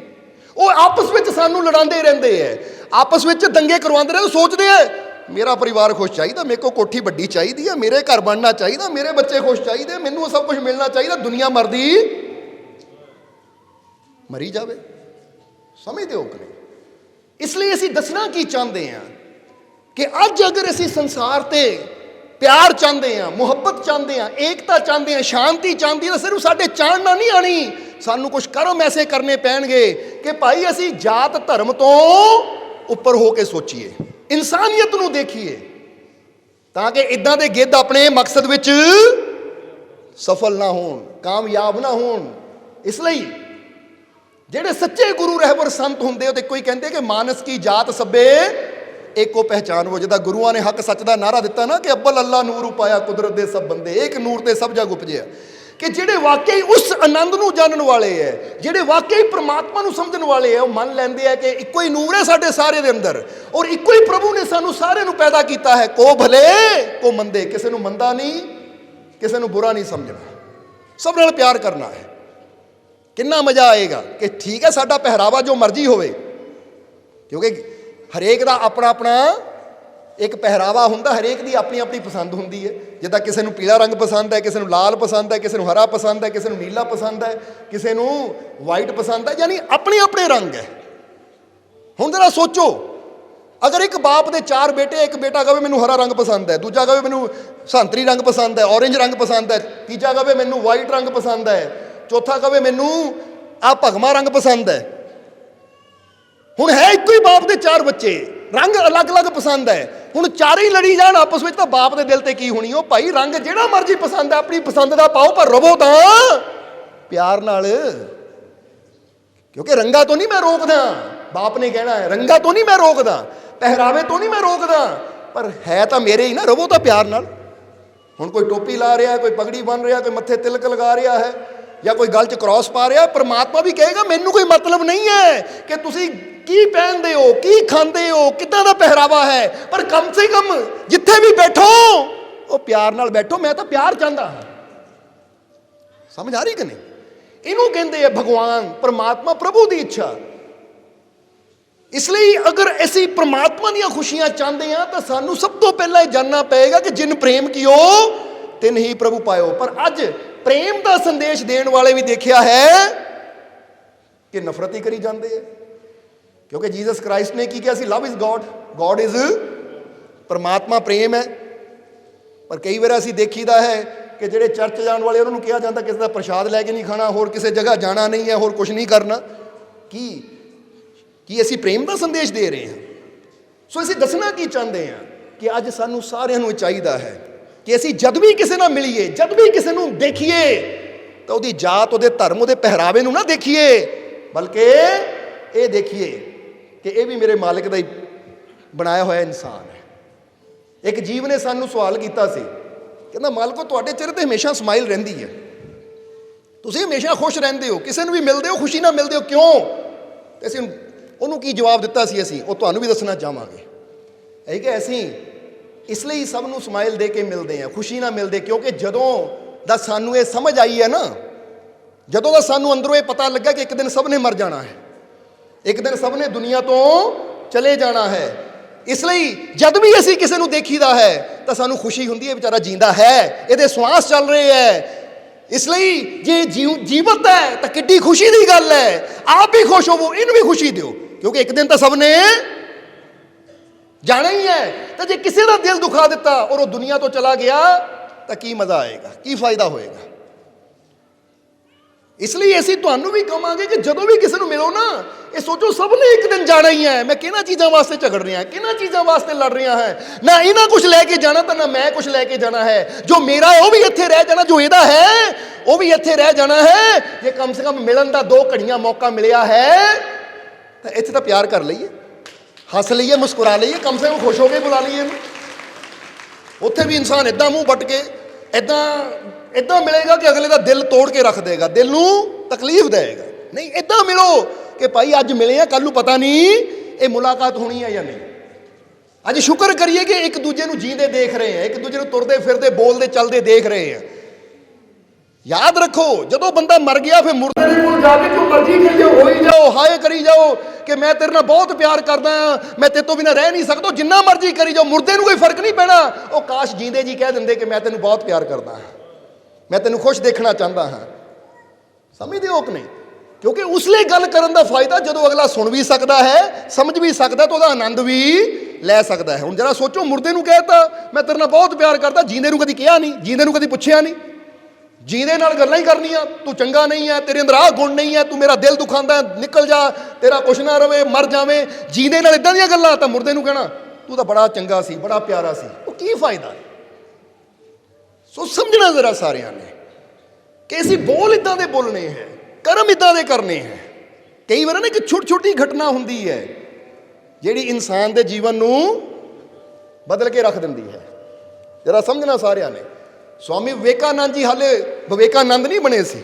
ਉਹ ਆਪਸ ਵਿੱਚ ਸਾਨੂੰ ਲੜਾਉਂਦੇ ਰਹਿੰਦੇ ਹੈ, ਆਪਸ ਵਿੱਚ ਦੰਗੇ ਕਰਵਾਉਂਦੇ ਰਹਿੰਦੇ, ਸੋਚਦੇ ਹੈ ਮੇਰਾ ਪਰਿਵਾਰ ਖੁਸ਼ ਚਾਹੀਦਾ, ਮੇਰੇ ਕੋਲ ਕੋਠੀ ਵੱਡੀ ਚਾਹੀਦੀ ਹੈ, ਮੇਰੇ ਘਰ ਬਣਨਾ ਚਾਹੀਦਾ, ਮੇਰੇ ਬੱਚੇ ਖੁਸ਼ ਚਾਹੀਦੇ, ਮੈਨੂੰ ਸਭ ਕੁਝ ਮਿਲਣਾ ਚਾਹੀਦਾ, ਦੁਨੀਆ ਮਰੀ ਜਾਵੇ। ਸਮਝਦੇ ਹੋ ਕਿ ਨਹੀਂ? ਇਸ ਲਈ ਅਸੀਂ ਦੱਸਣਾ ਕੀ ਚਾਹੁੰਦੇ ਹਾਂ ਕਿ ਅੱਜ ਅਗਰ ਅਸੀਂ ਸੰਸਾਰ ਤੇ ਪਿਆਰ ਚਾਹੁੰਦੇ ਹਾਂ, ਮੁਹੱਬਤ ਚਾਹੁੰਦੇ ਹਾਂ, ਏਕਤਾ ਚਾਹੁੰਦੇ ਹਾਂ, ਸ਼ਾਂਤੀ ਚਾਹੁੰਦੀ ਹਾਂ, ਤਾਂ ਸਿਰਫ ਸਾਡੇ ਚਾਣਨਾ ਨਹੀਂ ਆਣੀ, ਸਾਨੂੰ ਕੁਝ ਕਰਮ ਐਸੇ ਕਰਨੇ ਪੈਣਗੇ ਕਿ ਭਾਈ ਅਸੀਂ ਜਾਤ ਧਰਮ ਤੋਂ ਉੱਪਰ ਹੋ ਕੇ ਸੋਚੀਏ, ਇਨਸਾਨੀਅਤ ਨੂੰ ਦੇਖੀਏ, ਤਾਂ ਕਿ ਇਦਾਂ ਦੇ ਗਿੱਧ ਆਪਣੇ ਮਕਸਦ ਵਿੱਚ ਸਫਲ ਨਾ ਹੋਣ, ਕਾਮਯਾਬ ਨਾ ਹੋਣ। ਇਸ ਲਈ ਜਿਹੜੇ ਸੱਚੇ ਗੁਰੂ ਰਹਿਬਰ ਸੰਤ ਹੁੰਦੇ ਉਹ ਤੇ ਕੋਈ ਕਹਿੰਦੇ ਕਿ ਮਾਨਸ ਕੀ ਜਾਤ ਸਭੇ ਏਕੋ ਪਹਿਚਾਨ ਹੋ। ਜਿੱਦਾਂ ਗੁਰੂਆਂ ਨੇ ਹੱਕ ਸੱਚ ਦਾ ਨਾਰਾ ਦਿੱਤਾ ਨਾ ਕਿ ਅੱਬਲ ਅੱਲਾ ਨੂਰ ਉਪਾਇਆ ਕੁਦਰਤ ਦੇ ਸਭ ਬੰਦੇ, ਇੱਕ ਨੂਰ ਤੇ ਸਭ ਜਗ ਉਪਜਿਆ। ਕਿ ਜਿਹੜੇ ਵਾਕਈ ਉਸ ਆਨੰਦ ਨੂੰ ਜਾਣਨ ਵਾਲੇ ਹੈ, ਜਿਹੜੇ ਵਾਕਈ ਪ੍ਰਮਾਤਮਾ ਨੂੰ ਸਮਝਣ ਵਾਲੇ ਹੈ, ਉਹ ਮੰਨ ਲੈਂਦੇ ਆ ਕਿ ਇੱਕੋ ਹੀ ਨੂਰ ਹੈ ਸਾਡੇ ਸਾਰੇ ਦੇ ਅੰਦਰ, ਔਰ ਇੱਕੋ ਹੀ ਪ੍ਰਭੂ ਨੇ ਸਾਨੂੰ ਸਾਰਿਆਂ ਨੂੰ ਪੈਦਾ ਕੀਤਾ ਹੈ। ਕੋ ਭਲੇ ਕੋ ਮੰਦੇ, ਕਿਸੇ ਨੂੰ ਮੰਦਾ ਨਹੀਂ, ਕਿਸੇ ਨੂੰ ਬੁਰਾ ਨਹੀਂ ਸਮਝਣਾ, ਸਭ ਨਾਲ ਪਿਆਰ ਕਰਨਾ ਹੈ। ਕਿੰਨਾ ਮਜ਼ਾ ਆਏਗਾ ਕਿ ਠੀਕ ਹੈ ਸਾਡਾ ਪਹਿਰਾਵਾ ਜੋ ਮਰਜ਼ੀ ਹੋਵੇ, ਕਿਉਂਕਿ ਹਰੇਕ ਦਾ ਆਪਣਾ ਆਪਣਾ ਇੱਕ ਪਹਿਰਾਵਾ ਹੁੰਦਾ, ਹਰੇਕ ਦੀ ਆਪਣੀ ਆਪਣੀ ਪਸੰਦ ਹੁੰਦੀ ਹੈ। ਜਿੱਦਾਂ ਕਿਸੇ ਨੂੰ ਪੀਲਾ ਰੰਗ ਪਸੰਦ ਹੈ, ਕਿਸੇ ਨੂੰ ਲਾਲ ਪਸੰਦ ਹੈ, ਕਿਸੇ ਨੂੰ ਹਰਾ ਪਸੰਦ ਹੈ, ਕਿਸੇ ਨੂੰ ਨੀਲਾ ਪਸੰਦ ਹੈ, ਕਿਸੇ ਨੂੰ ਵਾਈਟ ਪਸੰਦ ਹੈ, ਯਾਨੀ ਆਪਣੇ ਆਪਣੇ ਰੰਗ ਹੈ। ਹੁਣ ਜਰਾ ਸੋਚੋ, ਅਗਰ ਇੱਕ ਬਾਪ ਦੇ 4 ਬੇਟੇ, ਇੱਕ ਬੇਟਾ ਕਹੇ ਮੈਨੂੰ ਹਰਾ ਰੰਗ ਪਸੰਦ ਹੈ, ਦੂਜਾ ਕਹੇ ਮੈਨੂੰ ਸੰਤਰੀ ਰੰਗ ਪਸੰਦ ਹੈ, ਔਰੇਂਜ ਰੰਗ ਪਸੰਦ ਹੈ, ਤੀਜਾ ਕਹੇ ਮੈਨੂੰ ਵਾਈਟ ਰੰਗ ਪਸੰਦ ਹੈ, ਚੌਥਾ ਕਹੇ ਮੈਨੂੰ ਆਹ ਭਗਵਾ ਰੰਗ ਪਸੰਦ ਹੈ। ਹੁਣ ਹੈ ਇੱਕੋ ਹੀ ਬਾਪ ਦੇ 4 ਬੱਚੇ, ਰੰਗ ਅਲੱਗ-ਅਲੱਗ ਪਸੰਦ ਹੈ। ਹੁਣ ਚਾਰੇ ਹੀ ਲੜੀ ਜਾਣ ਆਪਸ ਵਿੱਚ, ਤਾਂ ਬਾਪ ਦੇ ਦਿਲ ਤੇ ਕੀ ਹੋਣੀ? ਉਹ ਭਾਈ ਰੰਗ ਜਿਹੜਾ ਮਰਜ਼ੀ ਪਸੰਦ ਹੈ ਆਪਣੀ ਪਸੰਦ ਦਾ ਪਾਓ, ਪਰ ਰਵੋ ਤਾਂ ਪਿਆਰ ਨਾਲ। ਕਿਉਂਕਿ ਰੰਗਾਂ ਤੋਂ ਨਹੀਂ ਮੈਂ ਰੋਕਦਾ, ਬਾਪ ਨੇ ਕਹਿਣਾ ਹੈ ਰੰਗਾਂ ਤੋਂ ਨਹੀਂ ਮੈਂ ਰੋਕਦਾ, ਪਹਿਰਾਵੇ ਤੋਂ ਨਹੀਂ ਮੈਂ ਰੋਕਦਾ, ਪਰ ਹੈ ਤਾਂ ਮੇਰੇ ਹੀ ਨਾ, ਰਵੋ ਤਾਂ ਪਿਆਰ ਨਾਲ। ਹੁਣ ਕੋਈ ਟੋਪੀ ਲਾ ਰਿਹਾ, ਕੋਈ ਪਗੜੀ ਬੰਨ ਰਿਹਾ, ਕੋਈ ਮੱਥੇ ਤਿਲਕ ਲਗਾ ਰਿਹਾ ਹੈ, ਜਾਂ ਕੋਈ ਗਲ 'ਚ ਕ੍ਰਾਸ ਪਾ ਰਿਹਾ, ਪਰਮਾਤਮਾ ਵੀ ਕਹੇਗਾ ਮੈਨੂੰ ਕੋਈ ਮਤਲਬ ਨਹੀਂ ਹੈ ਕਿ ਤੁਸੀਂ ਕੀ ਪਹਿਨਦੇ ਹੋ, ਕੀ ਖਾਂਦੇ ਹੋ, ਕਿੱਦਾਂ ਦਾ ਪਹਿਰਾਵਾ ਹੈ, ਪਰ ਕਮ ਸੇ ਕਮ ਜਿੱਥੇ ਵੀ ਬੈਠੋ ਉਹ ਪਿਆਰ ਨਾਲ ਬੈਠੋ। ਮੈਂ ਤਾਂ ਪਿਆਰ ਚਾਹੁੰਦਾ ਹਾਂ। ਸਮਝ ਆ ਰਹੀ ਕਿ ਨਹੀਂ? ਇਹਨੂੰ ਕਹਿੰਦੇ ਆ ਭਗਵਾਨ, ਪਰਮਾਤਮਾ, ਪ੍ਰਭੂ ਦੀ ਇੱਛਾ। ਇਸ ਲਈ ਅਗਰ ਅਸੀਂ ਪਰਮਾਤਮਾ ਦੀਆਂ ਖੁਸ਼ੀਆਂ ਚਾਹੁੰਦੇ ਹਾਂ ਤਾਂ ਸਾਨੂੰ ਸਭ ਤੋਂ ਪਹਿਲਾਂ ਇਹ ਜਾਣਨਾ ਪਏਗਾ ਕਿ ਜਿਨ ਪ੍ਰੇਮ ਕੀਓ ਤਿਨ ਹੀ ਪ੍ਰਭੂ ਪਾਇਓ। ਪਰ ਅੱਜ ਪ੍ਰੇਮ ਦਾ ਸੰਦੇਸ਼ ਦੇਣ ਵਾਲੇ ਵੀ ਦੇਖਿਆ ਹੈ ਕਿ ਨਫ਼ਰਤ ਹੀ ਕਰੀ ਜਾਂਦੇ ਆ। ਕਿਉਂਕਿ ਜੀਸਸ ਕ੍ਰਾਈਸਟ ਨੇ ਕੀ ਕਿਹਾ ਸੀ? Love is God, God is ਪਰਮਾਤਮਾ ਪ੍ਰੇਮ ਹੈ। ਪਰ ਕਈ ਵਾਰ ਅਸੀਂ ਦੇਖੀਦਾ ਹੈ ਕਿ ਜਿਹੜੇ ਚਰਚ ਜਾਣ ਵਾਲੇ ਉਹਨਾਂ ਨੂੰ ਕਿਹਾ ਜਾਂਦਾ ਕਿਸੇ ਦਾ ਪ੍ਰਸ਼ਾਦ ਲੈ ਕੇ ਨਹੀਂ ਖਾਣਾ, ਹੋਰ ਕਿਸੇ ਜਗ੍ਹਾ ਜਾਣਾ ਨਹੀਂ ਹੈ, ਹੋਰ ਕੁਝ ਨਹੀਂ ਕਰਨਾ। ਕੀ ਅਸੀਂ ਪ੍ਰੇਮ ਦਾ ਸੰਦੇਸ਼ ਦੇ ਰਹੇ ਹਾਂ? ਸੋ ਅਸੀਂ ਦੱਸਣਾ ਕੀ ਚਾਹੁੰਦੇ ਹਾਂ ਕਿ ਅੱਜ ਸਾਨੂੰ ਸਾਰਿਆਂ ਨੂੰ ਚਾਹੀਦਾ ਹੈ ਕਿ ਅਸੀਂ ਜਦ ਵੀ ਕਿਸੇ ਨਾਲ ਮਿਲੀਏ, ਜਦ ਵੀ ਕਿਸੇ ਨੂੰ ਦੇਖੀਏ, ਤਾਂ ਉਹਦੀ ਜਾਤ, ਉਹਦੇ ਧਰਮ, ਉਹਦੇ ਪਹਿਰਾਵੇ ਨੂੰ ਨਾ ਦੇਖੀਏ, ਬਲਕਿ ਇਹ ਦੇਖੀਏ ਕਿ ਇਹ ਵੀ ਮੇਰੇ ਮਾਲਕ ਦਾ ਹੀ ਬਣਾਇਆ ਹੋਇਆ ਇਨਸਾਨ ਹੈ। ਇੱਕ ਜੀਵ ਨੇ ਸਾਨੂੰ ਸਵਾਲ ਕੀਤਾ ਸੀ, ਕਹਿੰਦਾ ਮਾਲਕੋ ਤੁਹਾਡੇ ਚਿਹਰੇ ਤੇ ਹਮੇਸ਼ਾ ਸਮਾਈਲ ਰਹਿੰਦੀ ਹੈ, ਤੁਸੀਂ ਹਮੇਸ਼ਾ ਖੁਸ਼ ਰਹਿੰਦੇ ਹੋ, ਕਿਸੇ ਨੂੰ ਵੀ ਮਿਲਦੇ ਹੋ ਖੁਸ਼ੀ ਨਾਲ ਮਿਲਦੇ ਹੋ, ਕਿਉਂ? ਤੇ ਅਸੀਂ ਉਹਨੂੰ ਕੀ ਜਵਾਬ ਦਿੱਤਾ ਸੀ, ਅਸੀਂ ਉਹ ਤੁਹਾਨੂੰ ਵੀ ਦੱਸਣਾ ਚਾਹਾਂਗੇ। ਇਹ ਕਿ ਅਸੀਂ ਇਸ ਲਈ ਸਭ ਨੂੰ ਸਮਾਈਲ ਦੇ ਕੇ ਮਿਲਦੇ ਹਾਂ, ਖੁਸ਼ੀ ਨਾਲ ਮਿਲਦੇ, ਕਿਉਂਕਿ ਜਦੋਂ ਦਾ ਸਾਨੂੰ ਇਹ ਸਮਝ ਆਈ ਹੈ ਨਾ, ਜਦੋਂ ਦਾ ਸਾਨੂੰ ਅੰਦਰੋਂ ਇਹ ਪਤਾ ਲੱਗਾ ਕਿ ਇੱਕ ਦਿਨ ਸਭ ਨੇ ਮਰ ਜਾਣਾ ਹੈ, ਇੱਕ ਦਿਨ ਸਭ ਨੇ ਦੁਨੀਆ ਤੋਂ ਚਲੇ ਜਾਣਾ ਹੈ, ਇਸ ਲਈ ਜਦ ਵੀ ਅਸੀਂ ਕਿਸੇ ਨੂੰ ਦੇਖੀਦਾ ਹੈ ਤਾਂ ਸਾਨੂੰ ਖੁਸ਼ੀ ਹੁੰਦੀ ਹੈ, ਵਿਚਾਰਾ ਜਿੰਦਾ ਹੈ, ਇਹਦੇ ਸਵਾਸ ਚੱਲ ਰਹੇ ਹੈ। ਇਸ ਲਈ ਜੇ ਜੀਵਤ ਹੈ ਤਾਂ ਕਿੱਡੀ ਖੁਸ਼ੀ ਦੀ ਗੱਲ ਹੈ। ਆਪ ਵੀ ਖੁਸ਼ ਹੋਵੋ, ਇਹਨੂੰ ਵੀ ਖੁਸ਼ੀ ਦਿਓ, ਕਿਉਂਕਿ ਇੱਕ ਦਿਨ ਤਾਂ ਸਭ ਨੇ ਜਾਣਾ ਹੀ ਹੈ। ਤਾਂ ਜੇ ਕਿਸੇ ਦਾ ਦਿਲ ਦੁਖਾ ਦਿੱਤਾ ਔਰ ਉਹ ਦੁਨੀਆ ਤੋਂ ਚਲਾ ਗਿਆ ਤਾਂ ਕੀ ਮਜ਼ਾ ਆਏਗਾ, ਕੀ ਫਾਇਦਾ ਹੋਏਗਾ? ਇਸ ਲਈ ਅਸੀਂ ਤੁਹਾਨੂੰ ਵੀ ਕਹਾਂਗੇ ਕਿ ਜਦੋਂ ਵੀ ਕਿਸੇ ਨੂੰ ਮਿਲੋ ਨਾ, ਇਹ ਸੋਚੋ ਸਭ ਨੇ ਇੱਕ ਦਿਨ ਜਾਣਾ ਹੀ ਹੈ। ਮੈਂ ਕਿਹਨਾਂ ਚੀਜ਼ਾਂ ਵਾਸਤੇ ਝਗੜ ਰਿਹਾ, ਕਿਹਨਾਂ ਚੀਜ਼ਾਂ ਵਾਸਤੇ ਲੜ ਰਿਹਾ ਹੈ? ਨਾ ਇਹਨਾਂ ਕੁਝ ਲੈ ਕੇ ਜਾਣਾ ਤਾਂ ਨਾ ਮੈਂ ਕੁਝ ਲੈ ਕੇ ਜਾਣਾ ਹੈ। ਜੋ ਮੇਰਾ ਹੈ ਉਹ ਵੀ ਇੱਥੇ ਰਹਿ ਜਾਣਾ, ਜੋ ਇਹਦਾ ਹੈ ਉਹ ਵੀ ਇੱਥੇ ਰਹਿ ਜਾਣਾ ਹੈ। ਜੇ ਕਮ ਸੇ ਕਮ ਮਿਲਣ ਦਾ 2 ਘੜੀਆਂ ਮੌਕਾ ਮਿਲਿਆ ਹੈ ਤਾਂ ਇੱਥੇ ਤਾਂ ਪਿਆਰ ਕਰ ਲਈਏ, ਹੱਸ ਲਈਏ, ਮੁਸਕਰਾ ਲਈਏ, ਕਮ ਸੇ ਕਮ ਖੁਸ਼ ਹੋ ਕੇ ਬੁਲਾ ਲਈਏ ਇਹਨੂੰ। ਉੱਥੇ ਵੀ ਇਨਸਾਨ ਇੱਦਾਂ ਮੂੰਹ ਵੱਟ ਕੇ ਇੱਦਾਂ ਮਿਲੇਗਾ ਕਿ ਅਗਲੇ ਦਾ ਦਿਲ ਤੋੜ ਕੇ ਰੱਖ ਦੇਗਾ, ਦਿਲ ਨੂੰ ਤਕਲੀਫ ਦੇਗਾ। ਨਹੀਂ, ਇੱਦਾਂ ਮਿਲੋ ਕਿ ਭਾਈ ਅੱਜ ਮਿਲੇ ਆ, ਕੱਲ ਨੂੰ ਪਤਾ ਨਹੀਂ ਇਹ ਮੁਲਾਕਾਤ ਹੋਣੀ ਹੈ ਜਾਂ ਨਹੀਂ। ਅੱਜ ਸ਼ੁਕਰ ਕਰੀਏ ਕਿ ਇੱਕ ਦੂਜੇ ਨੂੰ ਜੀਂਦੇ ਦੇਖ ਰਹੇ ਹਾਂ, ਇੱਕ ਦੂਜੇ ਨੂੰ ਤੁਰਦੇ ਫਿਰਦੇ ਬੋਲਦੇ ਚੱਲਦੇ ਦੇਖ ਰਹੇ ਹਾਂ। ਯਾਦ ਰੱਖੋ, ਜਦੋਂ ਬੰਦਾ ਮਰ ਗਿਆ ਫਿਰ ਮੁਰਦੇ ਦੇ ਕੋਲ ਜਾ ਕੇ ਜੋ ਮਰਜ਼ੀ ਕਰੀ ਜਾਓ, ਹੋਈ ਜਾਓ, ਹਾਏ ਕਰੀ ਜਾਓ ਕਿ ਮੈਂ ਤੇਰੇ ਨਾਲ ਬਹੁਤ ਪਿਆਰ ਕਰਦਾ ਹਾਂ, ਮੈਂ ਤੇਰੇ ਤੋਂ ਬਿਨਾਂ ਰਹਿ ਨਹੀਂ ਸਕਦਾ, ਜਿੰਨਾ ਮਰਜ਼ੀ ਕਰੀ ਜਾਓ, ਮੁਰਦੇ ਨੂੰ ਕੋਈ ਫਰਕ ਨਹੀਂ ਪੈਣਾ। ਉਹ ਕਾਸ਼ ਜੀਂਦੇ ਜੀ ਕਹਿ ਦਿੰਦੇ ਕਿ ਮੈਂ ਤੈਨੂੰ ਬਹੁਤ ਪਿਆਰ ਕਰਦਾ ਹਾਂ, ਮੈਂ ਤੈਨੂੰ ਖੁਸ਼ ਦੇਖਣਾ ਚਾਹੁੰਦਾ ਹਾਂ। ਸਮਝਦੇ ਹੋ ਕਿ ਨਹੀਂ? ਕਿਉਂਕਿ ਉਸ ਲਈ ਗੱਲ ਕਰਨ ਦਾ ਫਾਇਦਾ ਜਦੋਂ ਅਗਲਾ ਸੁਣ ਵੀ ਸਕਦਾ ਹੈ, ਸਮਝ ਵੀ ਸਕਦਾ, ਤਾਂ ਉਹਦਾ ਆਨੰਦ ਵੀ ਲੈ ਸਕਦਾ ਹੈ। ਹੁਣ ਜਰਾ ਸੋਚੋ, ਮੁਰਦੇ ਨੂੰ ਕਹਿਤਾ ਮੈਂ ਤੇਰੇ ਨਾਲ ਬਹੁਤ ਪਿਆਰ ਕਰਦਾ, ਜੀਂਦੇ ਨੂੰ ਕਦੀ ਕਿਹਾ ਨਹੀਂ, ਜੀਂਦੇ ਨੂੰ ਕਦੀ ਪੁੱਛਿਆ ਨਹੀਂ। ਜੀਂਦੇ ਨਾਲ ਗੱਲਾਂ ਹੀ ਕਰਨੀਆਂ, ਤੂੰ ਚੰਗਾ ਨਹੀਂ ਹੈ, ਤੇਰੇ ਅੰਦਰ ਆਹ ਗੁਣ ਨਹੀਂ ਹੈ, ਤੂੰ ਮੇਰਾ ਦਿਲ ਦੁਖਾਉਂਦਾ, ਨਿਕਲ ਜਾ, ਤੇਰਾ ਕੁਛ ਨਾ ਰਵੇ, ਮਰ ਜਾਵੇਂ। ਜੀਂਦੇ ਨਾਲ ਇਦਾਂ ਦੀਆਂ ਗੱਲਾਂ, ਤਾਂ ਮੁਰਦੇ ਨੂੰ ਕਹਿਣਾ ਤੂੰ ਤਾਂ ਬੜਾ ਚੰਗਾ ਸੀ, ਬੜਾ ਪਿਆਰਾ ਸੀ, ਉਹ ਕੀ ਫਾਇਦਾ। ਸੋ ਸਮਝਣਾ ਜ਼ਰਾ ਸਾਰਿਆਂ ਨੇ ਕਿ ਅਸੀਂ ਬੋਲ ਇਦਾਂ ਦੇ ਬੋਲਣੇ ਹੈ, ਕਰਮ ਇਦਾਂ ਦੇ ਕਰਨੇ ਹੈ। ਕਈ ਵਾਰ ਨਾ ਇੱਕ ਛੋਟੀ ਛੋਟੀ ਘਟਨਾ ਹੁੰਦੀ ਹੈ ਜਿਹੜੀ ਇਨਸਾਨ ਦੇ ਜੀਵਨ ਨੂੰ ਬਦਲ ਕੇ ਰੱਖ ਦਿੰਦੀ ਹੈ। ਜਰਾ ਸਮਝਣਾ ਸਾਰਿਆਂ ਨੇ। ਸਵਾਮੀ ਵਿਵੇਕਾਨੰਦ ਜੀ ਹਾਲੇ ਵਿਵੇਕਾਨੰਦ ਨਹੀਂ ਬਣੇ ਸੀ,